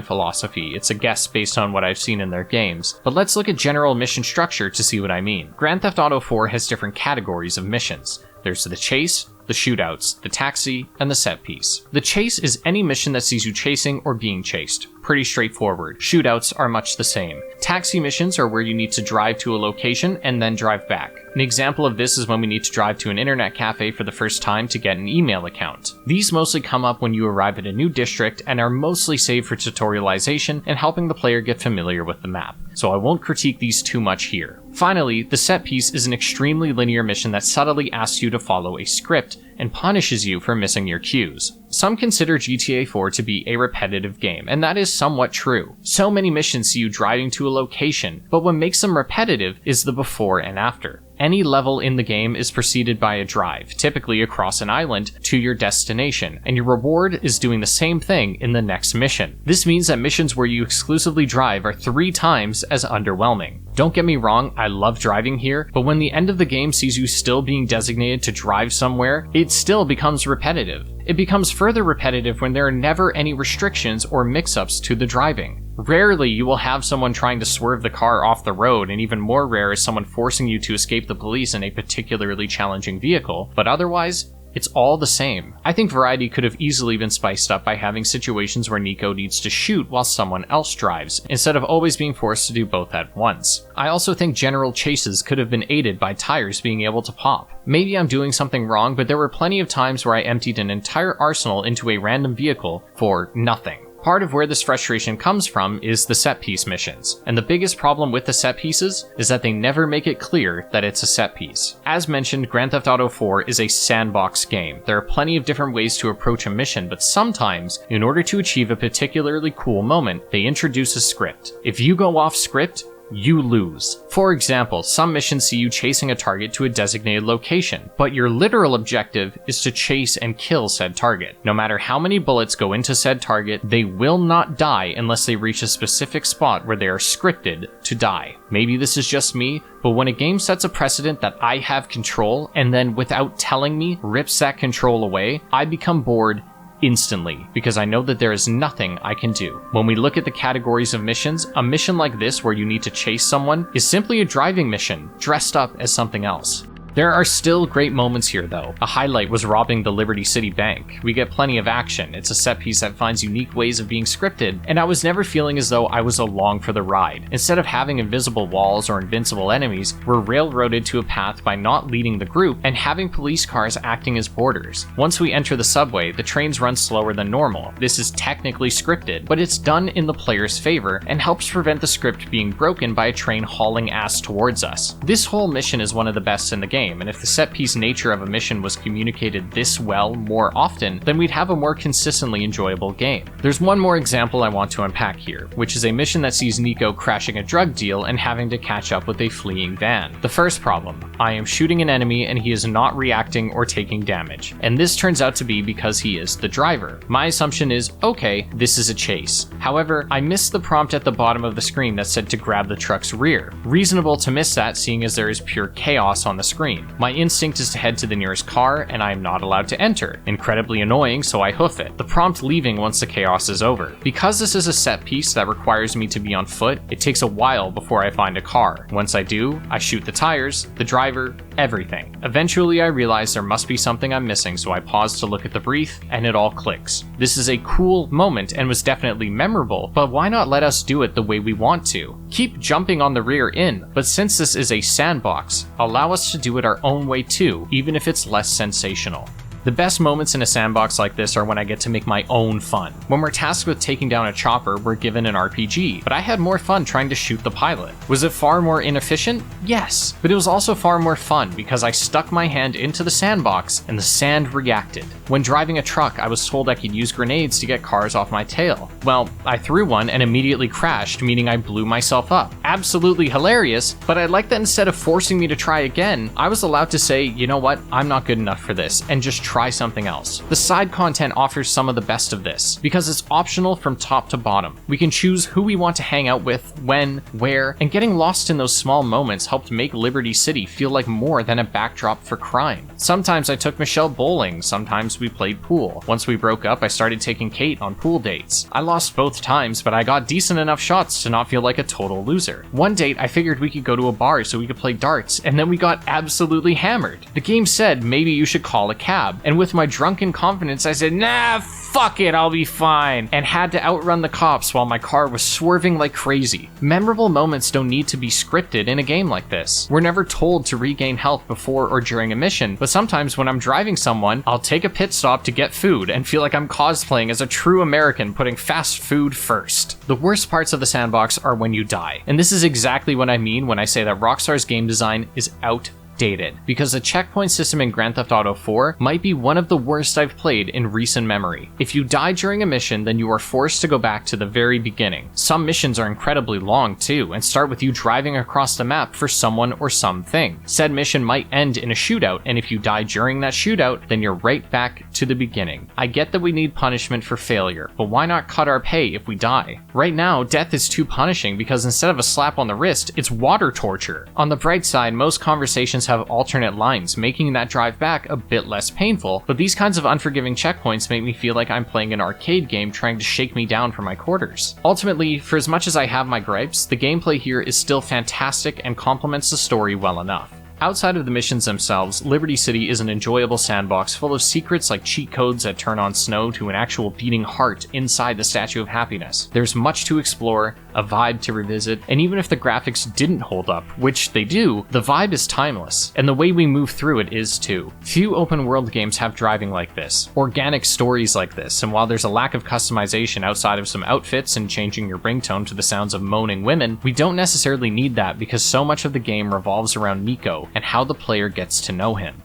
philosophy, it's a guess based on what I've seen in their games, but let's look at general mission structure to see what I mean. Grand Theft Auto 4 has different categories of missions. There's the chase, the shootouts, the taxi, and the set piece. The chase is any mission that sees you chasing or being chased. Pretty straightforward. Shootouts are much the same. Taxi missions are where you need to drive to a location and then drive back. An example of this is when we need to drive to an internet cafe for the first time to get an email account. These mostly come up when you arrive at a new district and are mostly saved for tutorialization and helping the player get familiar with the map, so I won't critique these too much here. Finally, the set piece is an extremely linear mission that subtly asks you to follow a script and punishes you for missing your cues. Some consider GTA 4 to be a repetitive game, and that is somewhat true. So many missions see you driving to a location, but what makes them repetitive is the before and after. Any level in the game is preceded by a drive, typically across an island, to your destination, and your reward is doing the same thing in the next mission. This means that missions where you exclusively drive are 3 times as underwhelming. Don't get me wrong, I love driving here, but when the end of the game sees you still being designated to drive somewhere, it still becomes repetitive. It becomes further repetitive when there are never any restrictions or mix-ups to the driving. Rarely you will have someone trying to swerve the car off the road, and even more rare is someone forcing you to escape the police in a particularly challenging vehicle, but otherwise, it's all the same. I think variety could have easily been spiced up by having situations where Nico needs to shoot while someone else drives, instead of always being forced to do both at once. I also think general chases could have been aided by tires being able to pop. Maybe I'm doing something wrong, but there were plenty of times where I emptied an entire arsenal into a random vehicle for nothing. Part of where this frustration comes from is the set piece missions, and the biggest problem with the set pieces is that they never make it clear that it's a set piece. As mentioned, Grand Theft Auto 4 is a sandbox game. There are plenty of different ways to approach a mission, but sometimes, in order to achieve a particularly cool moment, they introduce a script. If you go off script, you lose. For example, some missions see you chasing a target to a designated location, but your literal objective is to chase and kill said target. No matter how many bullets go into said target, they will not die unless they reach a specific spot where they are scripted to die. Maybe this is just me, but when a game sets a precedent that I have control and then without telling me rips that control away, I become bored instantly, because I know that there is nothing I can do. When we look at the categories of missions, a mission like this where you need to chase someone is simply a driving mission, dressed up as something else. There are still great moments here though. A highlight was robbing the Liberty City Bank. We get plenty of action. It's a set piece that finds unique ways of being scripted, and I was never feeling as though I was along for the ride. Instead of having invisible walls or invincible enemies, we're railroaded to a path by not leading the group and having police cars acting as boarders. Once we enter the subway, the trains run slower than normal. This is technically scripted, but it's done in the player's favor and helps prevent the script being broken by a train hauling ass towards us. This whole mission is one of the best in the game, game, and if the set-piece nature of a mission was communicated this well more often, then we'd have a more consistently enjoyable game. There's one more example I want to unpack here, which is a mission that sees Nico crashing a drug deal and having to catch up with a fleeing van. The first problem: I am shooting an enemy and he is not reacting or taking damage, and this turns out to be because he is the driver. My assumption is, okay, this is a chase. However, I missed the prompt at the bottom of the screen that said to grab the truck's rear. Reasonable to miss that, seeing as there is pure chaos on the screen. My instinct is to head to the nearest car, and I am not allowed to enter. Incredibly annoying, so I hoof it, the prompt leaving once the chaos is over. Because this is a set piece that requires me to be on foot, it takes a while before I find a car. Once I do, I shoot the tires, the driver, everything. Eventually I realize there must be something I'm missing, so I pause to look at the brief, and it all clicks. This is a cool moment and was definitely memorable, but why not let us do it the way we want to? Keep jumping on the rear in, but since this is a sandbox, allow us to do it our own way too, even if it's less sensational. The best moments in a sandbox like this are when I get to make my own fun. When we're tasked with taking down a chopper, we're given an RPG, but I had more fun trying to shoot the pilot. Was it far more inefficient? Yes, but it was also far more fun because I stuck my hand into the sandbox and the sand reacted. When driving a truck, I was told I could use grenades to get cars off my tail. Well, I threw one and immediately crashed, meaning I blew myself up. Absolutely hilarious, but I like that instead of forcing me to try again, I was allowed to say, you know what, I'm not good enough for this, and just try something else. The side content offers some of the best of this, because it's optional from top to bottom. We can choose who we want to hang out with, when, where, and getting lost in those small moments helped make Liberty City feel like more than a backdrop for crime. Sometimes I took Michelle bowling, sometimes we played pool. Once we broke up, I started taking Kate on pool dates. I lost both times, but I got decent enough shots to not feel like a total loser. One date, I figured we could go to a bar so we could play darts, and then we got absolutely hammered. The game said maybe you should call a cab, and with my drunken confidence I said, nah, fuck it, I'll be fine, and had to outrun the cops while my car was swerving like crazy. Memorable moments don't need to be scripted in a game like this. We're never told to regain health before or during a mission, but sometimes when I'm driving someone, I'll take a pit stop to get food and feel like I'm cosplaying as a true American putting fast food first. The worst parts of the sandbox are when you die, and this is exactly what I mean when I say that Rockstar's game design is outdated, because the checkpoint system in Grand Theft Auto 4 might be one of the worst I've played in recent memory. If you die during a mission, then you are forced to go back to the very beginning. Some missions are incredibly long too, and start with you driving across the map for someone or something. Said mission might end in a shootout, and if you die during that shootout, then you're right back to the beginning. I get that we need punishment for failure, but why not cut our pay if we die? Right now, death is too punishing because instead of a slap on the wrist, it's water torture. On the bright side, most conversations have alternate lines, making that drive back a bit less painful, but these kinds of unforgiving checkpoints make me feel like I'm playing an arcade game trying to shake me down from my quarters. Ultimately, for as much as I have my gripes, the gameplay here is still fantastic and complements the story well enough. Outside of the missions themselves, Liberty City is an enjoyable sandbox full of secrets like cheat codes that turn on snow to an actual beating heart inside the Statue of Happiness. There's much to explore, a vibe to revisit, and even if the graphics didn't hold up, which they do, the vibe is timeless, and the way we move through it is too. Few open world games have driving like this, organic stories like this, and while there's a lack of customization outside of some outfits and changing your ringtone to the sounds of moaning women, we don't necessarily need that because so much of the game revolves around Nico and how the player gets to know him.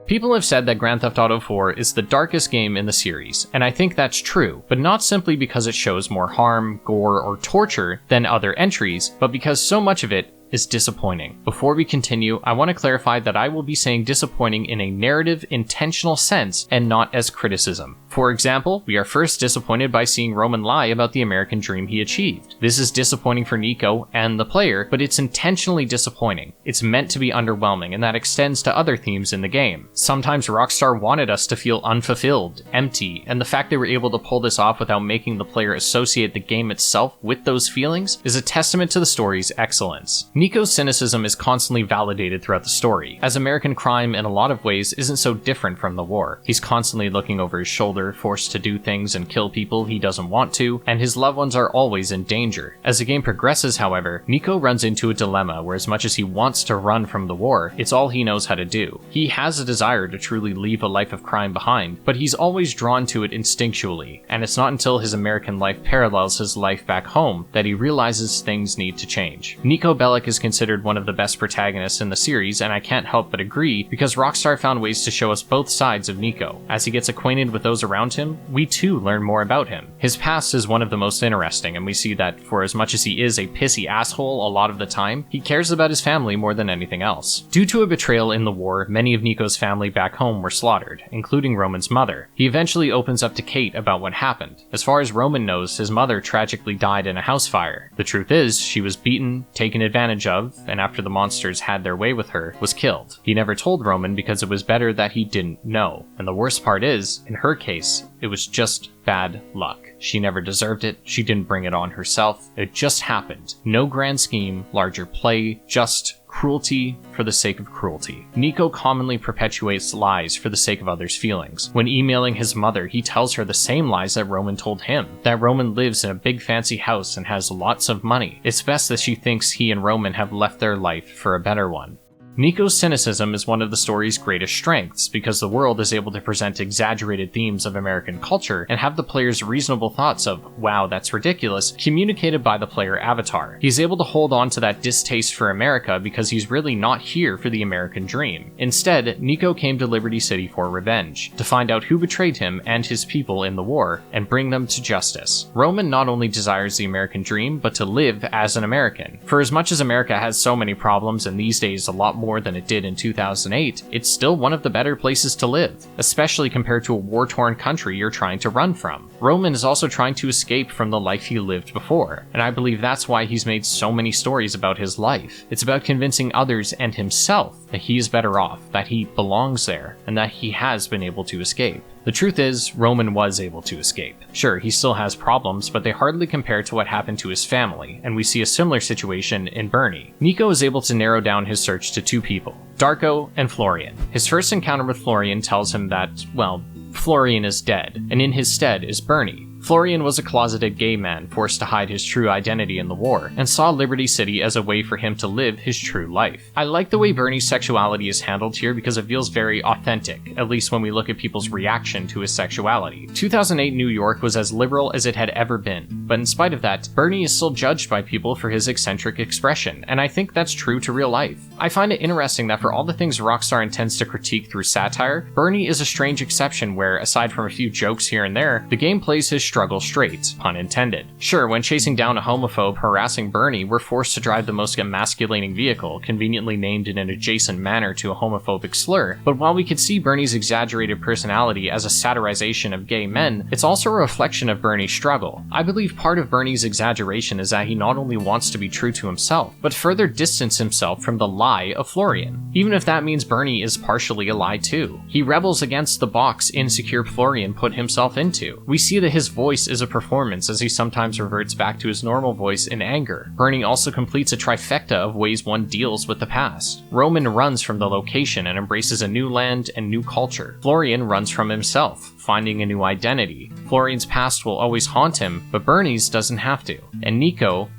People have said that Grand Theft Auto 4 is the darkest game in the series, and I think that's true, but not simply because it shows more harm, gore, or torture than other entries, but because so much of it is disappointing. Before we continue, I want to clarify that I will be saying disappointing in a narrative, intentional sense and not as criticism. For example, we are first disappointed by seeing Roman lie about the American dream he achieved. This is disappointing for Nico and the player, but it's intentionally disappointing. It's meant to be underwhelming, and that extends to other themes in the game. Sometimes Rockstar wanted us to feel unfulfilled, empty, and the fact they were able to pull this off without making the player associate the game itself with those feelings is a testament to the story's excellence. Nico's cynicism is constantly validated throughout the story, as American crime in a lot of ways isn't so different from the war. He's constantly looking over his shoulder jailer, forced to do things and kill people he doesn't want to, and his loved ones are always in danger. As the game progresses, however, Nico runs into a dilemma where as much as he wants to run from the war, it's all he knows how to do. He has a desire to truly leave a life of crime behind, but he's always drawn to it instinctually, and it's not until his American life parallels his life back home that he realizes things need to change. Niko Bellic is considered one of the best protagonists in the series, and I can't help but agree, because Rockstar found ways to show us both sides of Nico. As he gets acquainted with those around him, we too learn more about him. His past is one of the most interesting, and we see that for as much as he is a pissy asshole a lot of the time, he cares about his family more than anything else. Due to a betrayal in the war, many of Nico's family back home were slaughtered, including Roman's mother. He eventually opens up to Kate about what happened. As far as Roman knows, his mother tragically died in a house fire. The truth is, she was beaten, taken advantage of, and after the monsters had their way with her, was killed. He never told Roman because it was better that he didn't know. And the worst part is, in her case, it was just bad luck. She never deserved it, she didn't bring it on herself, it just happened. No grand scheme, larger play, just cruelty for the sake of cruelty. Nico commonly perpetuates lies for the sake of others' feelings. When emailing his mother, he tells her the same lies that Roman told him, that Roman lives in a big fancy house and has lots of money. It's best that she thinks he and Roman have left their life for a better one. Nico's cynicism is one of the story's greatest strengths, because the world is able to present exaggerated themes of American culture and have the player's reasonable thoughts of, wow, that's ridiculous, communicated by the player avatar. He's able to hold on to that distaste for America because he's really not here for the American dream. Instead, Nico came to Liberty City for revenge, to find out who betrayed him and his people in the war, and bring them to justice. Roman not only desires the American dream, but to live as an American. For as much as America has so many problems, and these days a lot more than it did in 2008, it's still one of the better places to live, especially compared to a war-torn country you're trying to run from. Roman is also trying to escape from the life he lived before, and I believe that's why he's made so many stories about his life. It's about convincing others and himself that he is better off, that he belongs there, and that he has been able to escape. The truth is, Roman was able to escape. Sure, he still has problems, but they hardly compare to what happened to his family, and we see a similar situation in Bernie. Nico is able to narrow down his search to two people, Darko and Florian. His first encounter with Florian tells him that, well, Florian is dead, and in his stead is Bernie. Florian was a closeted gay man forced to hide his true identity in the war, and saw Liberty City as a way for him to live his true life. I like the way Bernie's sexuality is handled here because it feels very authentic, at least when we look at people's reaction to his sexuality. 2008 New York was as liberal as it had ever been, but in spite of that, Bernie is still judged by people for his eccentric expression, and I think that's true to real life. I find it interesting that for all the things Rockstar intends to critique through satire, Bernie is a strange exception where, aside from a few jokes here and there, the game plays his struggle straight, pun intended. Sure, when chasing down a homophobe harassing Bernie, we're forced to drive the most emasculating vehicle, conveniently named in an adjacent manner to a homophobic slur, but while we could see Bernie's exaggerated personality as a satirization of gay men, it's also a reflection of Bernie's struggle. I believe part of Bernie's exaggeration is that he not only wants to be true to himself, but further distance himself from the lie of Florian, even if that means Bernie is partially a lie too. He rebels against the box insecure Florian put himself into. We see that his voice is a performance as he sometimes reverts back to his normal voice in anger. Bernie also completes a trifecta of ways one deals with the past. Roman runs from the location and embraces a new land and new culture. Florian runs from himself, finding a new identity. Florian's past will always haunt him, but Bernie's doesn't have to. And Nico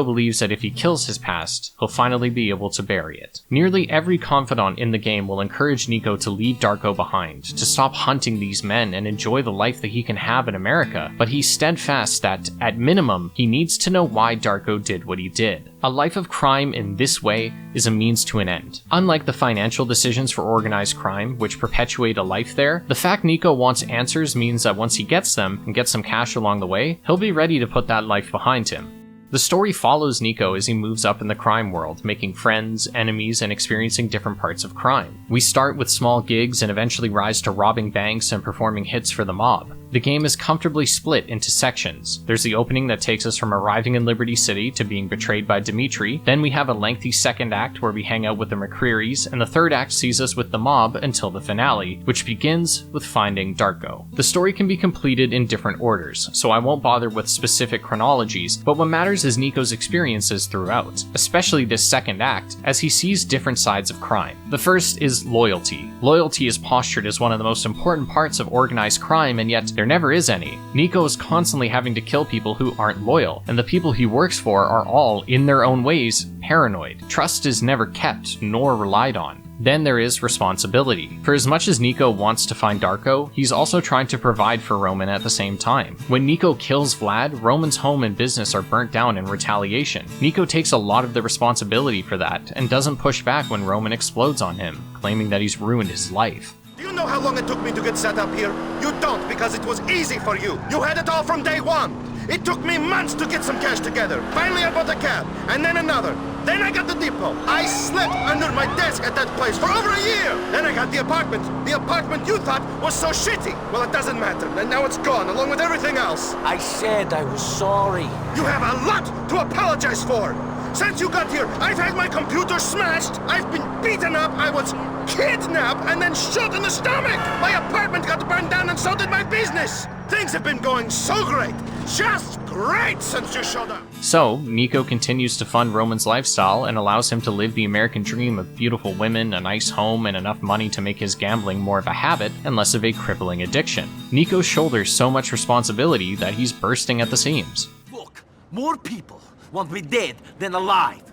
believes that if he kills his past, he'll finally be able to bury it. Nearly every confidant in the game will encourage Nico to leave Darko behind, to stop hunting these men and enjoy the life that he can have in America, but he's steadfast that, at minimum, he needs to know why Darko did what he did. A life of crime in this way is a means to an end. Unlike the financial decisions for organized crime, which perpetuate a life there, the fact Nico wants answers means that once he gets them, and gets some cash along the way, he'll be ready to put that life behind him. The story follows Nico as he moves up in the crime world, making friends, enemies, and experiencing different parts of crime. We start with small gigs and eventually rise to robbing banks and performing hits for the mob. The game is comfortably split into sections. There's the opening that takes us from arriving in Liberty City to being betrayed by Dimitri, then we have a lengthy second act where we hang out with the McCreary's, and the third act sees us with the mob until the finale, which begins with finding Darko. The story can be completed in different orders, so I won't bother with specific chronologies, but what matters is Nico's experiences throughout, especially this second act, as he sees different sides of crime. The first is loyalty. Loyalty is postured as one of the most important parts of organized crime, and yet there never is any. Nico is constantly having to kill people who aren't loyal, and the people he works for are all, in their own ways, paranoid. Trust is never kept nor relied on. Then there is responsibility. For as much as Nico wants to find Darko, he's also trying to provide for Roman at the same time. When Nico kills Vlad, Roman's home and business are burnt down in retaliation. Nico takes a lot of the responsibility for that, and doesn't push back when Roman explodes on him, claiming that he's ruined his life. Do you know how long it took me to get set up here? You don't, because it was easy for you. You had it all from day one. It took me months to get some cash together. Finally I bought a cab, and then another. Then I got the depot. I slept under my desk at that place for over a year. Then I got the apartment. The apartment you thought was so shitty. Well, it doesn't matter, and now it's gone, along with everything else. I said I was sorry. You have a lot to apologize for. Since you got here, I've had my computer smashed, I've been beaten up, I was kidnapped, and then shot in the stomach! My apartment got burned down, and so did my business! Things have been going so great! Just great since you showed up! So, Nico continues to fund Roman's lifestyle and allows him to live the American dream of beautiful women, a nice home, and enough money to make his gambling more of a habit and less of a crippling addiction. Nico shoulders so much responsibility that he's bursting at the seams. Look, more people want me dead than alive.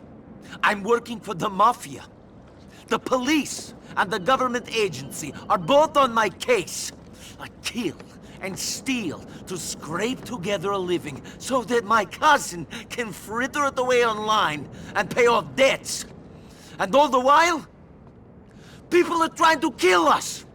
I'm working for the Mafia. The police and the government agency are both on my case. I kill and steal to scrape together a living so that my cousin can fritter it away online and pay off debts. And all the while, people are trying to kill us.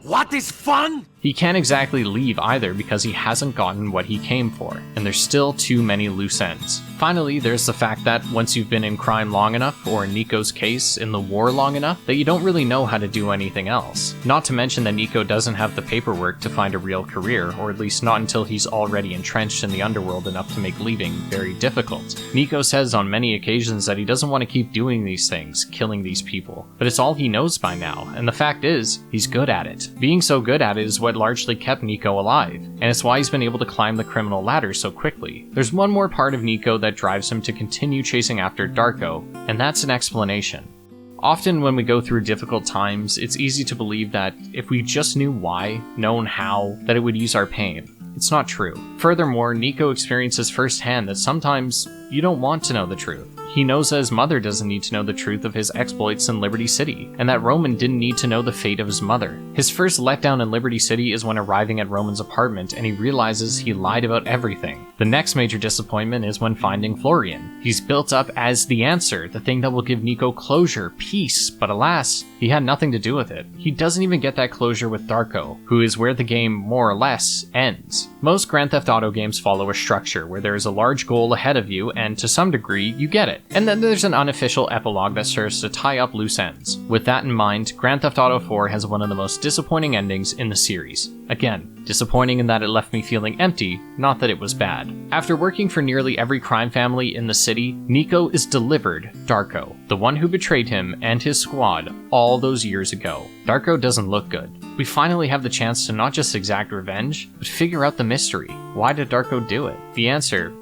What is fun? He can't exactly leave either because he hasn't gotten what he came for, and there's still too many loose ends. Finally, there's the fact that once you've been in crime long enough, or in Nico's case, in the war long enough, that you don't really know how to do anything else. Not to mention that Nico doesn't have the paperwork to find a real career, or at least not until he's already entrenched in the underworld enough to make leaving very difficult. Nico says on many occasions that he doesn't want to keep doing these things, killing these people, but it's all he knows by now, and the fact is, he's good at it. Being so good at it is what largely kept Nico alive, and it's why he's been able to climb the criminal ladder so quickly. There's one more part of Nico that drives him to continue chasing after Darko, and that's an explanation. Often when we go through difficult times, it's easy to believe that if we just knew why, known how, that it would ease our pain. It's not true. Furthermore, Nico experiences firsthand that sometimes you don't want to know the truth. He knows that his mother doesn't need to know the truth of his exploits in Liberty City, and that Roman didn't need to know the fate of his mother. His first letdown in Liberty City is when arriving at Roman's apartment and he realizes he lied about everything. The next major disappointment is when finding Florian. He's built up as the answer, the thing that will give Nico closure, peace, but alas, he had nothing to do with it. He doesn't even get that closure with Darko, who is where the game, more or less, ends. Most Grand Theft Auto games follow a structure where there is a large goal ahead of you, and to some degree, you get it. And then there's an unofficial epilogue that serves to tie up loose ends. With that in mind, Grand Theft Auto 4 has one of the most disappointing endings in the series. Again, disappointing in that it left me feeling empty, not that it was bad. After working for nearly every crime family in the city, Nico is delivered Darko, the one who betrayed him and his squad all those years ago. Darko doesn't look good. We finally have the chance to not just exact revenge, but figure out the mystery. Why did Darko do it? The answer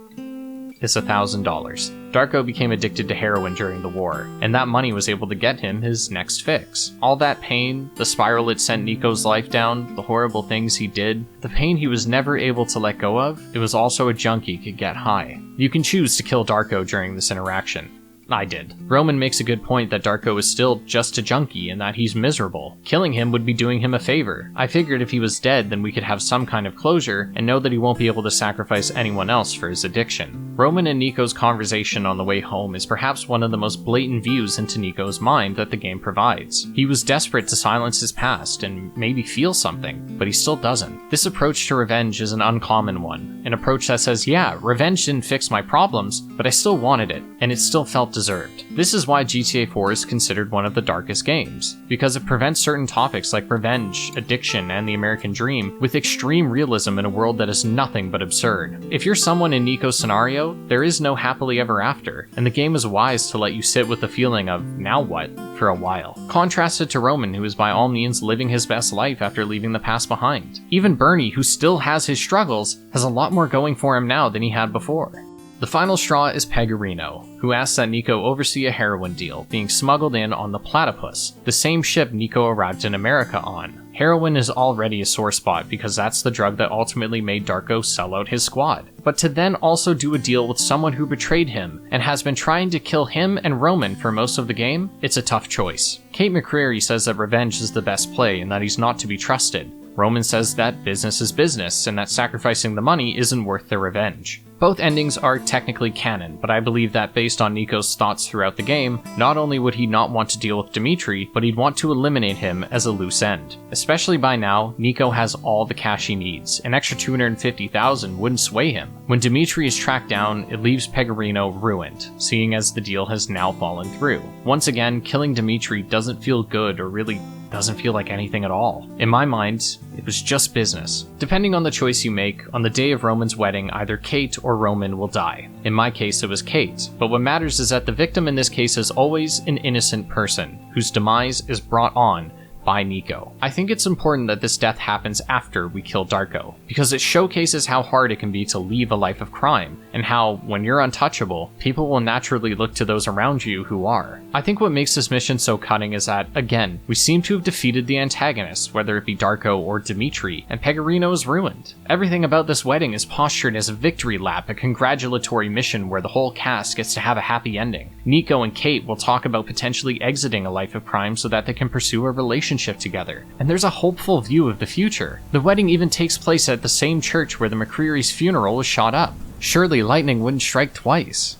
is $1,000. Darko became addicted to heroin during the war, and that money was able to get him his next fix. All that pain, the spiral it sent Nico's life down, the horrible things he did, the pain he was never able to let go of, it was also a junkie could get high. You can choose to kill Darko during this interaction. I did. Roman makes a good point that Darko is still just a junkie and that he's miserable. Killing him would be doing him a favor. I figured if he was dead, then we could have some kind of closure and know that he won't be able to sacrifice anyone else for his addiction. Roman and Nico's conversation on the way home is perhaps one of the most blatant views into Nico's mind that the game provides. He was desperate to silence his past and maybe feel something, but he still doesn't. This approach to revenge is an uncommon one. An approach that says, yeah, revenge didn't fix my problems, but I still wanted it, and it still felt well-deserved. This is why GTA 4 is considered one of the darkest games, because it prevents certain topics like revenge, addiction, and the American dream with extreme realism in a world that is nothing but absurd. If you're someone in Nico's scenario, there is no happily ever after, and the game is wise to let you sit with the feeling of, now what, for a while. Contrasted to Roman, who is by all means living his best life after leaving the past behind. Even Bernie, who still has his struggles, has a lot more going for him now than he had before. The final straw is Pegorino, who asks that Nico oversee a heroin deal being smuggled in on the Platypus, the same ship Nico arrived in America on. Heroin is already a sore spot because that's the drug that ultimately made Darko sell out his squad. But to then also do a deal with someone who betrayed him and has been trying to kill him and Roman for most of the game, it's a tough choice. Kate McCreary says that revenge is the best play and that he's not to be trusted. Roman says that business is business and that sacrificing the money isn't worth the revenge. Both endings are technically canon, but I believe that based on Nico's thoughts throughout the game, not only would he not want to deal with Dimitri, but he'd want to eliminate him as a loose end. Especially by now, Nico has all the cash he needs. An extra $250,000 wouldn't sway him. When Dimitri is tracked down, it leaves Pegorino ruined, seeing as the deal has now fallen through. Once again, killing Dimitri doesn't feel good or really doesn't feel like anything at all. In my mind, it was just business. Depending on the choice you make, on the day of Roman's wedding, either Kate or Roman will die. In my case, it was Kate, but what matters is that the victim in this case is always an innocent person, whose demise is brought on by Nico. I think it's important that this death happens after we kill Darko, because it showcases how hard it can be to leave a life of crime, and how, when you're untouchable, people will naturally look to those around you who are. I think what makes this mission so cutting is that, again, we seem to have defeated the antagonist, whether it be Darko or Dimitri, and Pegorino is ruined. Everything about this wedding is postured as a victory lap, a congratulatory mission where the whole cast gets to have a happy ending. Nico and Kate will talk about potentially exiting a life of crime so that they can pursue a relationship together, and there's a hopeful view of the future. The wedding even takes place at the same church where the McCreary's funeral was shot up. Surely lightning wouldn't strike twice.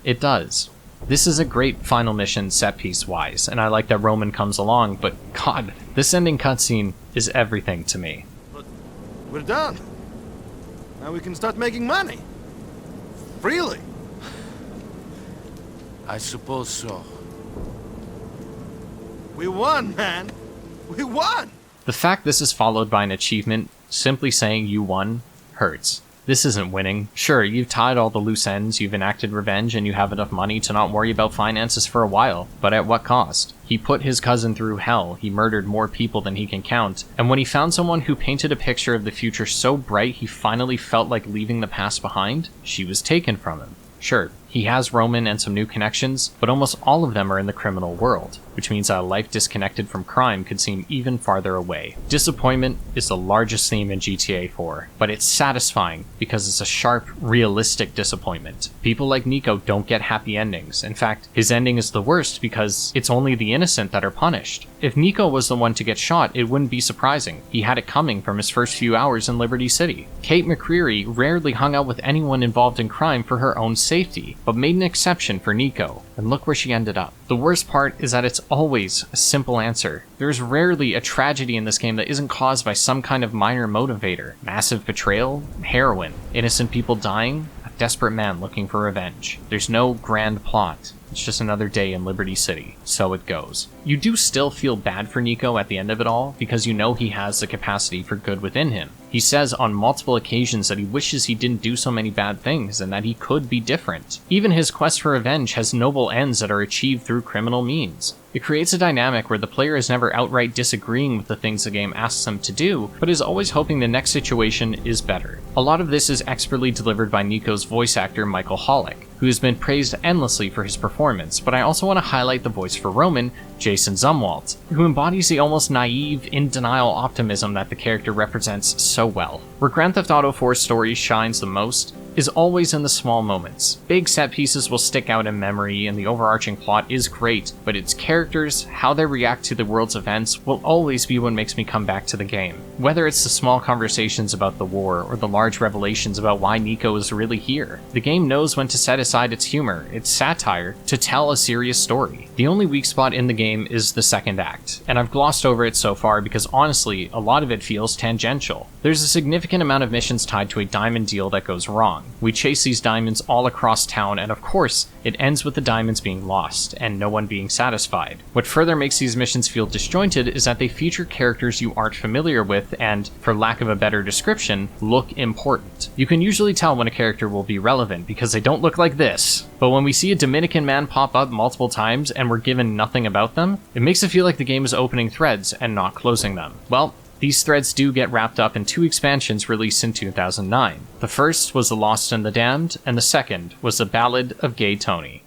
It does. This is a great final mission set piece wise, and I like that Roman comes along, but god, this ending cutscene is everything to me. But we're done. Now we can start making money. Freely. I suppose so. We won, man. We won! The fact this is followed by an achievement, simply saying you won, hurts. This isn't winning. Sure, you've tied all the loose ends, you've enacted revenge, and you have enough money to not worry about finances for a while, but at what cost? He put his cousin through hell, he murdered more people than he can count, and when he found someone who painted a picture of the future so bright he finally felt like leaving the past behind, she was taken from him. Sure, he has Roman and some new connections, but almost all of them are in the criminal world, which means that a life disconnected from crime could seem even farther away. Disappointment is the largest theme in GTA 4, but it's satisfying because it's a sharp, realistic disappointment. People like Nico don't get happy endings. In fact, his ending is the worst because it's only the innocent that are punished. If Nico was the one to get shot, it wouldn't be surprising. He had it coming from his first few hours in Liberty City. Kate McCreary rarely hung out with anyone involved in crime for her own safety, but made an exception for Nico, and look where she ended up. The worst part is that it's always a simple answer. There's rarely a tragedy in this game that isn't caused by some kind of minor motivator. Massive betrayal, heroin, innocent people dying, a desperate man looking for revenge. There's no grand plot. It's just another day in Liberty City. So it goes. You do still feel bad for Nico at the end of it all, because you know he has the capacity for good within him. He says on multiple occasions that he wishes he didn't do so many bad things and that he could be different. Even his quest for revenge has noble ends that are achieved through criminal means. It creates a dynamic where the player is never outright disagreeing with the things the game asks them to do, but is always hoping the next situation is better. A lot of this is expertly delivered by Nico's voice actor Michael Hollick, who has been praised endlessly for his performance, but I also want to highlight the voice for Roman, Jason Zumwalt, who embodies the almost naive, in-denial optimism that the character represents so well. Where Grand Theft Auto 4's story shines the most is always in the small moments. Big set pieces will stick out in memory and the overarching plot is great, but its characters, how they react to the world's events, will always be what makes me come back to the game. Whether it's the small conversations about the war or the large revelations about why Nico is really here, the game knows when to set aside its humor, its satire, to tell a serious story. The only weak spot in the game game is the second act, and I've glossed over it so far because honestly, a lot of it feels tangential. There's a significant amount of missions tied to a diamond deal that goes wrong. We chase these diamonds all across town, and of course, it ends with the diamonds being lost, and no one being satisfied. What further makes these missions feel disjointed is that they feature characters you aren't familiar with and, for lack of a better description, look important. You can usually tell when a character will be relevant because they don't look like this. But when we see a Dominican man pop up multiple times and we're given nothing about them, it makes it feel like the game is opening threads and not closing them. Well, these threads do get wrapped up in 2 expansions released in 2009. The first was The Lost and the Damned, and the second was The Ballad of Gay Tony.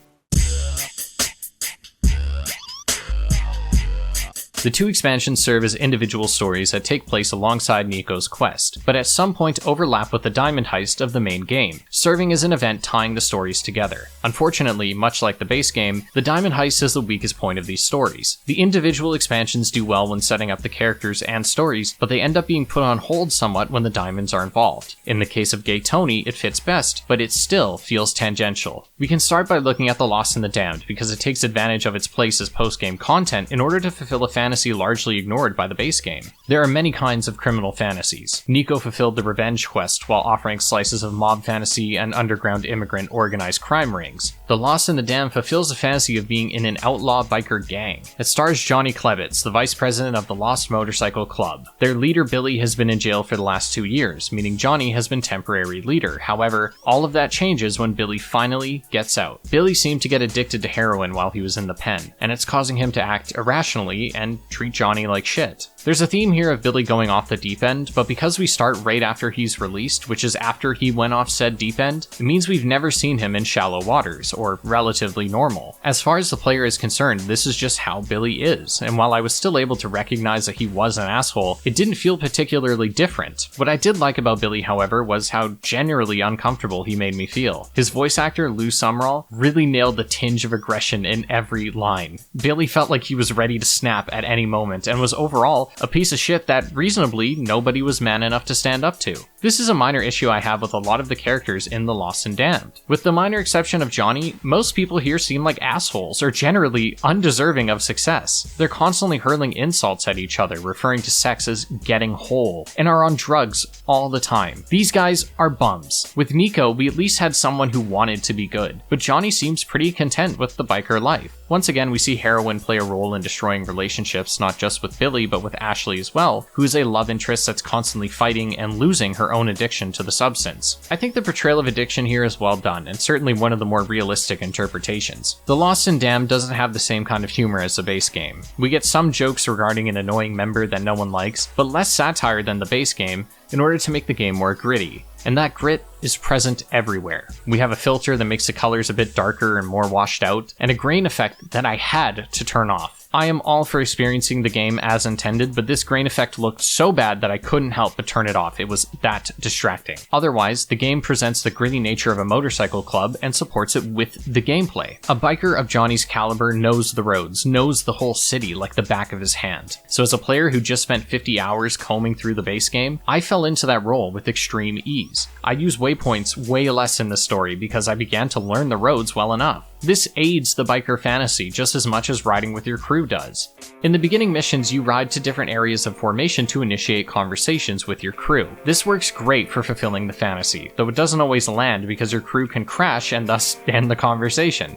The 2 expansions serve as individual stories that take place alongside Nico's quest, but at some point overlap with the diamond heist of the main game, serving as an event tying the stories together. Unfortunately, much like the base game, the diamond heist is the weakest point of these stories. The individual expansions do well when setting up the characters and stories, but they end up being put on hold somewhat when the diamonds are involved. In the case of Gay Tony, it fits best, but it still feels tangential. We can start by looking at The Lost and the Damned, because it takes advantage of its place as post-game content in order to fulfill a fantasy largely ignored by the base game. There are many kinds of criminal fantasies. Nico fulfilled the revenge quest while offering slices of mob fantasy and underground immigrant organized crime rings. The Lost and the Damned fulfills the fantasy of being in an outlaw biker gang. It stars Johnny Klevitz, the vice president of the Lost Motorcycle Club. Their leader Billy has been in jail for the last 2 years, meaning Johnny has been temporary leader. However, all of that changes when Billy finally gets out. Billy seemed to get addicted to heroin while he was in the pen, and it's causing him to act irrationally and treat Johnny like shit. There's a theme here of Billy going off the deep end, but because we start right after he's released, which is after he went off said deep end, it means we've never seen him in shallow waters, or relatively normal. As far as the player is concerned, this is just how Billy is, and while I was still able to recognize that he was an asshole, it didn't feel particularly different. What I did like about Billy, however, was how generally uncomfortable he made me feel. His voice actor, Lou Sumrall, really nailed the tinge of aggression in every line. Billy felt like he was ready to snap at any moment, and was overall a piece of shit that reasonably nobody was man enough to stand up to. This is a minor issue I have with a lot of the characters in The Lost and Damned. With the minor exception of Johnny, most people here seem like assholes or generally undeserving of success. They're constantly hurling insults at each other, referring to sex as getting whole, and are on drugs all the time. These guys are bums. With Nico, we at least had someone who wanted to be good, but Johnny seems pretty content with the biker life. Once again, we see heroin play a role in destroying relationships, not just with Billy, but with Ashley as well, who is a love interest that's constantly fighting and losing her own addiction to the substance. I think the portrayal of addiction here is well done, and certainly one of the more realistic interpretations. The Lost and Damned doesn't have the same kind of humor as the base game. We get some jokes regarding an annoying member that no one likes, but less satire than the base game, in order to make the game more gritty. And that grit is present everywhere. We have a filter that makes the colors a bit darker and more washed out, and a grain effect that I had to turn off. I am all for experiencing the game as intended, but this grain effect looked so bad that I couldn't help but turn it off. It was that distracting. Otherwise, the game presents the gritty nature of a motorcycle club and supports it with the gameplay. A biker of Johnny's caliber knows the roads, knows the whole city like the back of his hand. So as a player who just spent 50 hours combing through the base game, I fell into that role with extreme ease. I use waypoints way less in the story because I began to learn the roads well enough. This aids the biker fantasy just as much as riding with your crew does. In the beginning missions, you ride to different areas of formation to initiate conversations with your crew. This works great for fulfilling the fantasy, though it doesn't always land because your crew can crash and thus end the conversation.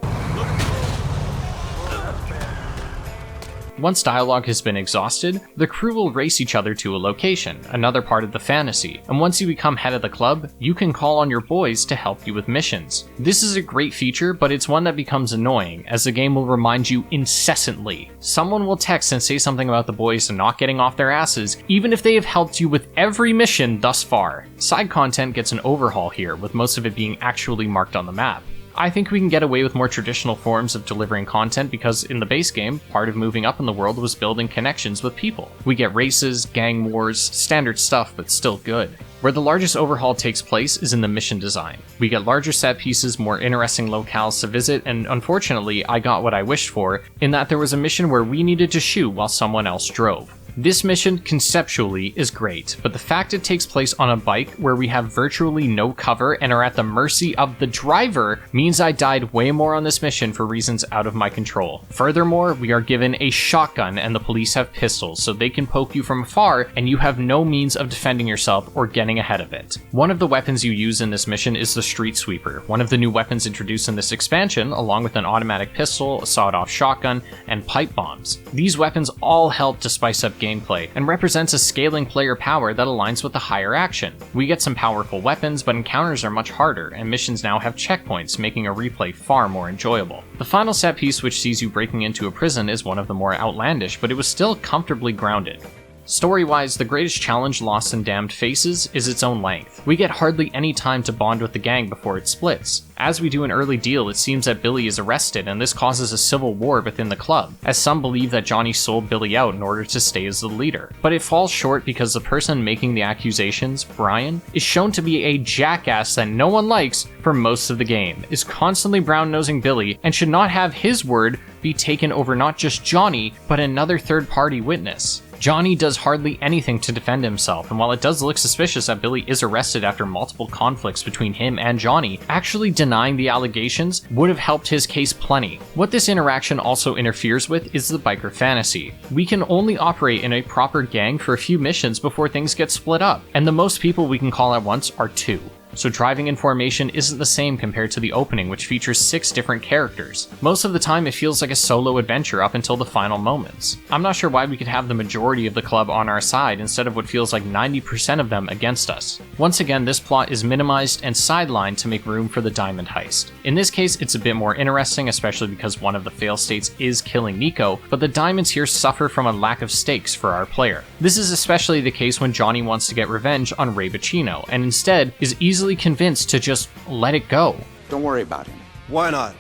Once dialogue has been exhausted, the crew will race each other to a location, another part of the fantasy, and once you become head of the club, you can call on your boys to help you with missions. This is a great feature, but it's one that becomes annoying, as the game will remind you incessantly. Someone will text and say something about the boys not getting off their asses, even if they have helped you with every mission thus far. Side content gets an overhaul here, with most of it being actually marked on the map. I think we can get away with more traditional forms of delivering content because in the base game, part of moving up in the world was building connections with people. We get races, gang wars, standard stuff, but still good. Where the largest overhaul takes place is in the mission design. We get larger set pieces, more interesting locales to visit, and unfortunately, I got what I wished for, in that there was a mission where we needed to shoot while someone else drove. This mission conceptually is great, but the fact it takes place on a bike where we have virtually no cover and are at the mercy of the driver means I died way more on this mission for reasons out of my control. Furthermore, we are given a shotgun and the police have pistols, so they can poke you from afar and you have no means of defending yourself or getting ahead of it. One of the weapons you use in this mission is the Street Sweeper, one of the new weapons introduced in this expansion, along with an automatic pistol, a sawed-off shotgun, and pipe bombs. These weapons all help to spice up gameplay and represents a scaling player power that aligns with the higher action. We get some powerful weapons, but encounters are much harder, and missions now have checkpoints, making a replay far more enjoyable. The final set piece, which sees you breaking into a prison, is one of the more outlandish, but it was still comfortably grounded. Story-wise, the greatest challenge Lost and Damned faces is its own length. We get hardly any time to bond with the gang before it splits. As we do an early deal, it seems that Billy is arrested, and this causes a civil war within the club, as some believe that Johnny sold Billy out in order to stay as the leader. But it falls short because the person making the accusations, Brian, is shown to be a jackass that no one likes for most of the game, is constantly brown-nosing Billy, and should not have his word be taken over not just Johnny, but another third-party witness. Johnny does hardly anything to defend himself, and while it does look suspicious that Billy is arrested after multiple conflicts between him and Johnny, actually denying the allegations would have helped his case plenty. What this interaction also interferes with is the biker fantasy. We can only operate in a proper gang for a few missions before things get split up, and the most people we can call at once are 2. So driving in formation isn't the same compared to the opening, which features 6 different characters. Most of the time it feels like a solo adventure up until the final moments. I'm not sure why we could have the majority of the club on our side instead of what feels like 90% of them against us. Once again, this plot is minimized and sidelined to make room for the diamond heist. In this case, it's a bit more interesting, especially because one of the fail states is killing Nico, but the diamonds here suffer from a lack of stakes for our player. This is especially the case when Johnny wants to get revenge on Ray Boccino, and instead is easily convinced to just let it go. Don't worry about him. Why not?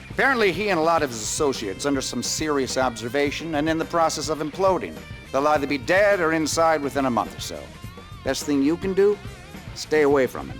Apparently he and a lot of his associates under some serious observation and in the process of imploding. They'll either be dead or inside within a month or so. Best thing you can do? Stay away from him.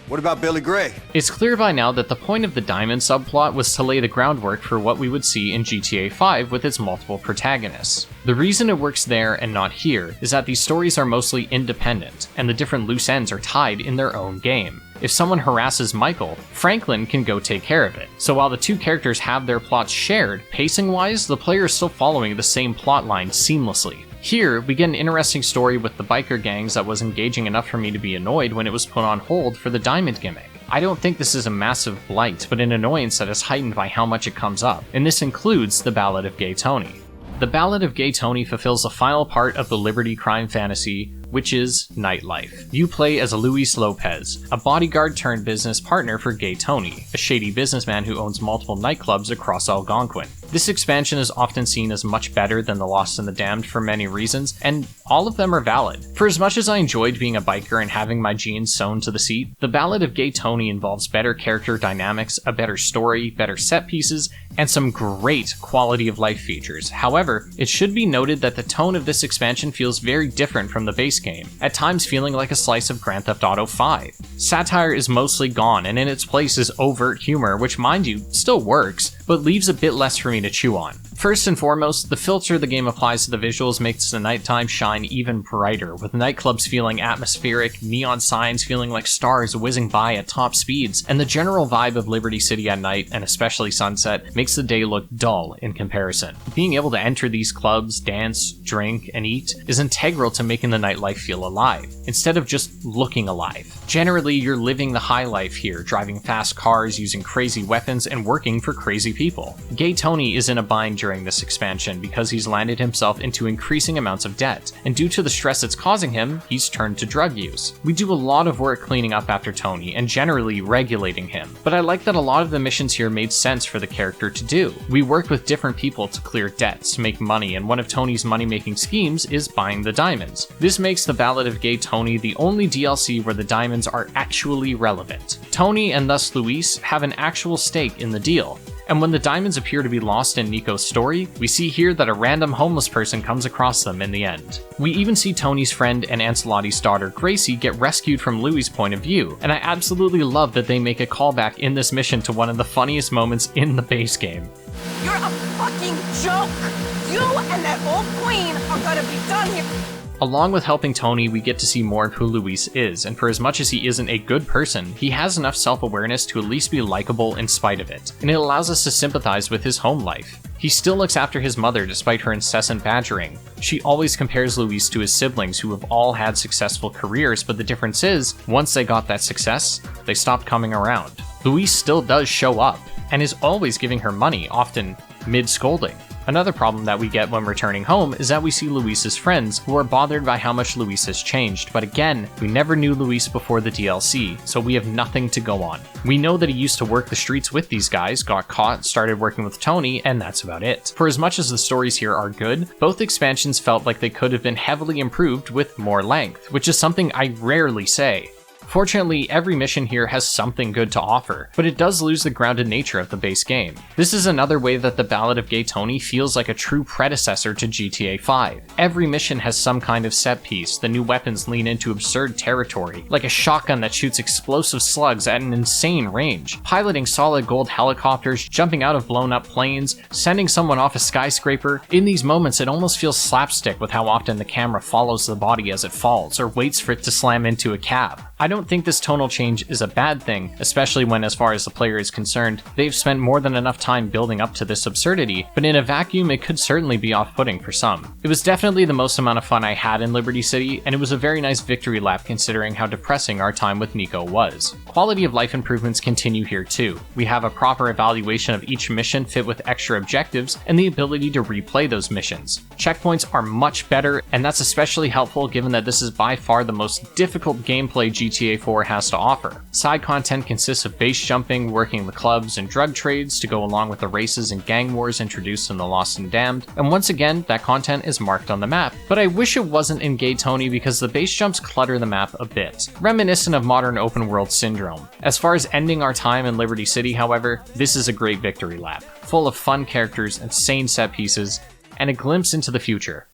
What about Billy Gray? It's clear by now that the point of the diamond subplot was to lay the groundwork for what we would see in GTA 5 with its multiple protagonists. The reason it works there and not here is that these stories are mostly independent, and the different loose ends are tied in their own game. If someone harasses Michael, Franklin can go take care of it. So while the 2 characters have their plots shared, pacing-wise, the player is still following the same plot line seamlessly. Here, we get an interesting story with the biker gangs that was engaging enough for me to be annoyed when it was put on hold for the diamond gimmick. I don't think this is a massive blight, but an annoyance that is heightened by how much it comes up, and this includes the Ballad of Gay Tony. The Ballad of Gay Tony fulfills the final part of the Liberty crime fantasy, which is nightlife. You play as Luis Lopez, a bodyguard turned business partner for Gay Tony, a shady businessman who owns multiple nightclubs across Algonquin. This expansion is often seen as much better than The Lost and the Damned for many reasons, and all of them are valid. For as much as I enjoyed being a biker and having my jeans sewn to the seat, The Ballad of Gay Tony involves better character dynamics, a better story, better set pieces, and some great quality of life features. However, it should be noted that the tone of this expansion feels very different from the base game, at times feeling like a slice of Grand Theft Auto 5. Satire is mostly gone, and in its place is overt humor, which, mind you, still works, but leaves a bit less for me to chew on. First and foremost, the filter the game applies to the visuals makes the nighttime shine even brighter, with nightclubs feeling atmospheric, neon signs feeling like stars whizzing by at top speeds, and the general vibe of Liberty City at night, and especially sunset, makes the day look dull in comparison. Being able to enter these clubs, dance, drink, and eat is integral to making the nightlife feel alive, instead of just looking alive. Generally, you're living the high life here, driving fast cars, using crazy weapons, and working for crazy people. Gay Tony is in a bind during this expansion because he's landed himself into increasing amounts of debt, and due to the stress it's causing him, he's turned to drug use. We do a lot of work cleaning up after Tony and generally regulating him, but I like that a lot of the missions here made sense for the character to do. We work with different people to clear debts, make money, and one of Tony's money-making schemes is buying the diamonds. This makes the Ballad of Gay Tony the only DLC where the diamonds are actually relevant. Tony, and thus Luis, have an actual stake in the deal. And when the diamonds appear to be lost in Nico's story, we see here that a random homeless person comes across them in the end. We even see Tony's friend and Ancelotti's daughter Gracie get rescued from Louis' point of view, and I absolutely love that they make a callback in this mission to one of the funniest moments in the base game. You're a fucking joke! You and that old queen are gonna be done here. Along with helping Tony, we get to see more of who Luis is, and for as much as he isn't a good person, he has enough self-awareness to at least be likable in spite of it, and it allows us to sympathize with his home life. He still looks after his mother despite her incessant badgering. She always compares Luis to his siblings who have all had successful careers, but the difference is, once they got that success, they stopped coming around. Luis still does show up, and is always giving her money, often mid-scolding. Another problem that we get when returning home is that we see Luis's friends, who are bothered by how much Luis has changed, but again, we never knew Luis before the DLC, so we have nothing to go on. We know that he used to work the streets with these guys, got caught, started working with Tony, and that's about it. For as much as the stories here are good, both expansions felt like they could have been heavily improved with more length, which is something I rarely say. Fortunately, every mission here has something good to offer, but it does lose the grounded nature of the base game. This is another way that the Ballad of Gay Tony feels like a true predecessor to GTA 5. Every mission has some kind of set piece, the new weapons lean into absurd territory, like a shotgun that shoots explosive slugs at an insane range, piloting solid gold helicopters, jumping out of blown up planes, sending someone off a skyscraper. In these moments, it almost feels slapstick with how often the camera follows the body as it falls, or waits for it to slam into a cab. I don't think this tonal change is a bad thing, especially when, as far as the player is concerned, they've spent more than enough time building up to this absurdity, but in a vacuum it could certainly be off-putting for some. It was definitely the most amount of fun I had in Liberty City, and it was a very nice victory lap considering how depressing our time with Nico was. Quality of life improvements continue here too. We have a proper evaluation of each mission fit with extra objectives, and the ability to replay those missions. Checkpoints are much better, and that's especially helpful given that this is by far the most difficult gameplay GTA 4 has to offer. Side content consists of base jumping, working the clubs, and drug trades to go along with the races and gang wars introduced in The Lost and Damned, and once again, that content is marked on the map. But I wish it wasn't in Gay Tony because the base jumps clutter the map a bit, reminiscent of modern open world syndrome. As far as ending our time in Liberty City, however, this is a great victory lap, full of fun characters, insane set pieces, and a glimpse into the future.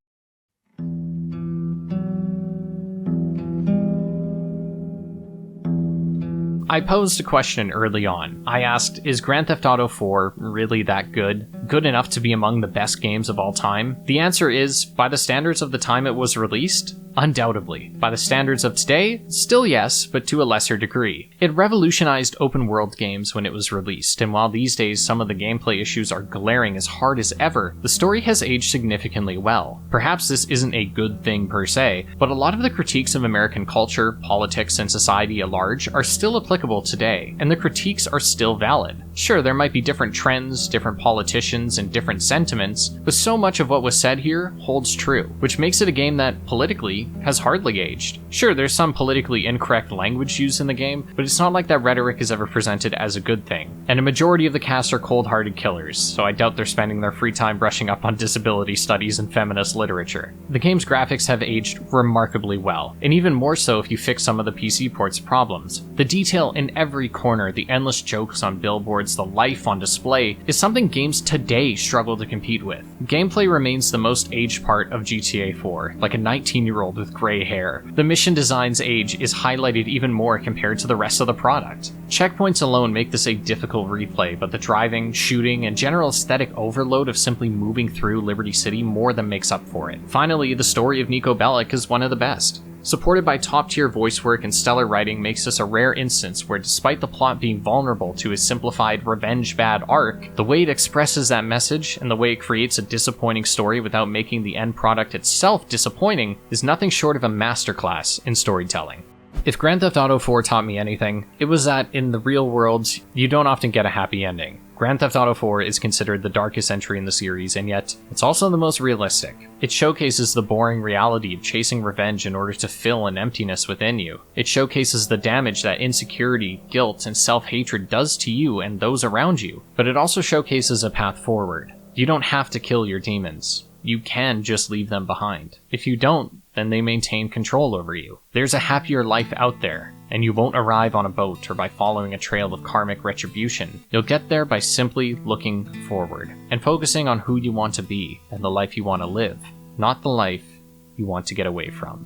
I posed a question early on. I asked, is Grand Theft Auto 4 really that good? Good enough to be among the best games of all time? The answer is, by the standards of the time it was released, undoubtedly. By the standards of today, still yes, but to a lesser degree. It revolutionized open world games when it was released, and while these days some of the gameplay issues are glaring as hard as ever, the story has aged significantly well. Perhaps this isn't a good thing per se, but a lot of the critiques of American culture, politics, and society at large are still applicable today, and the critiques are still valid. Sure, there might be different trends, different politicians, and different sentiments, but so much of what was said here holds true, which makes it a game that, politically, has hardly aged. Sure, there's some politically incorrect language used in the game, but it's not like that rhetoric is ever presented as a good thing. And a majority of the cast are cold-hearted killers, so I doubt they're spending their free time brushing up on disability studies and feminist literature. The game's graphics have aged remarkably well, and even more so if you fix some of the PC port's problems. The detail in every corner, the endless jokes on billboards, the life on display, is something games today struggle to compete with. Gameplay remains the most aged part of GTA 4, like a 19-year-old with gray hair. The mission design's age is highlighted even more compared to the rest of the product. Checkpoints alone make this a difficult replay, but the driving, shooting, and general aesthetic overload of simply moving through Liberty City more than makes up for it. Finally, the story of Niko Bellic is one of the best. Supported by top-tier voice work and stellar writing makes this a rare instance where, despite the plot being vulnerable to a simplified revenge bad arc, the way it expresses that message and the way it creates a disappointing story without making the end product itself disappointing is nothing short of a masterclass in storytelling. If Grand Theft Auto 4 taught me anything, it was that in the real world, you don't often get a happy ending. Grand Theft Auto 4 is considered the darkest entry in the series, and yet, it's also the most realistic. It showcases the boring reality of chasing revenge in order to fill an emptiness within you. It showcases the damage that insecurity, guilt, and self-hatred does to you and those around you, but it also showcases a path forward. You don't have to kill your demons. You can just leave them behind. If you don't, then they maintain control over you. There's a happier life out there, and you won't arrive on a boat or by following a trail of karmic retribution. You'll get there by simply looking forward, and focusing on who you want to be and the life you want to live, not the life you want to get away from.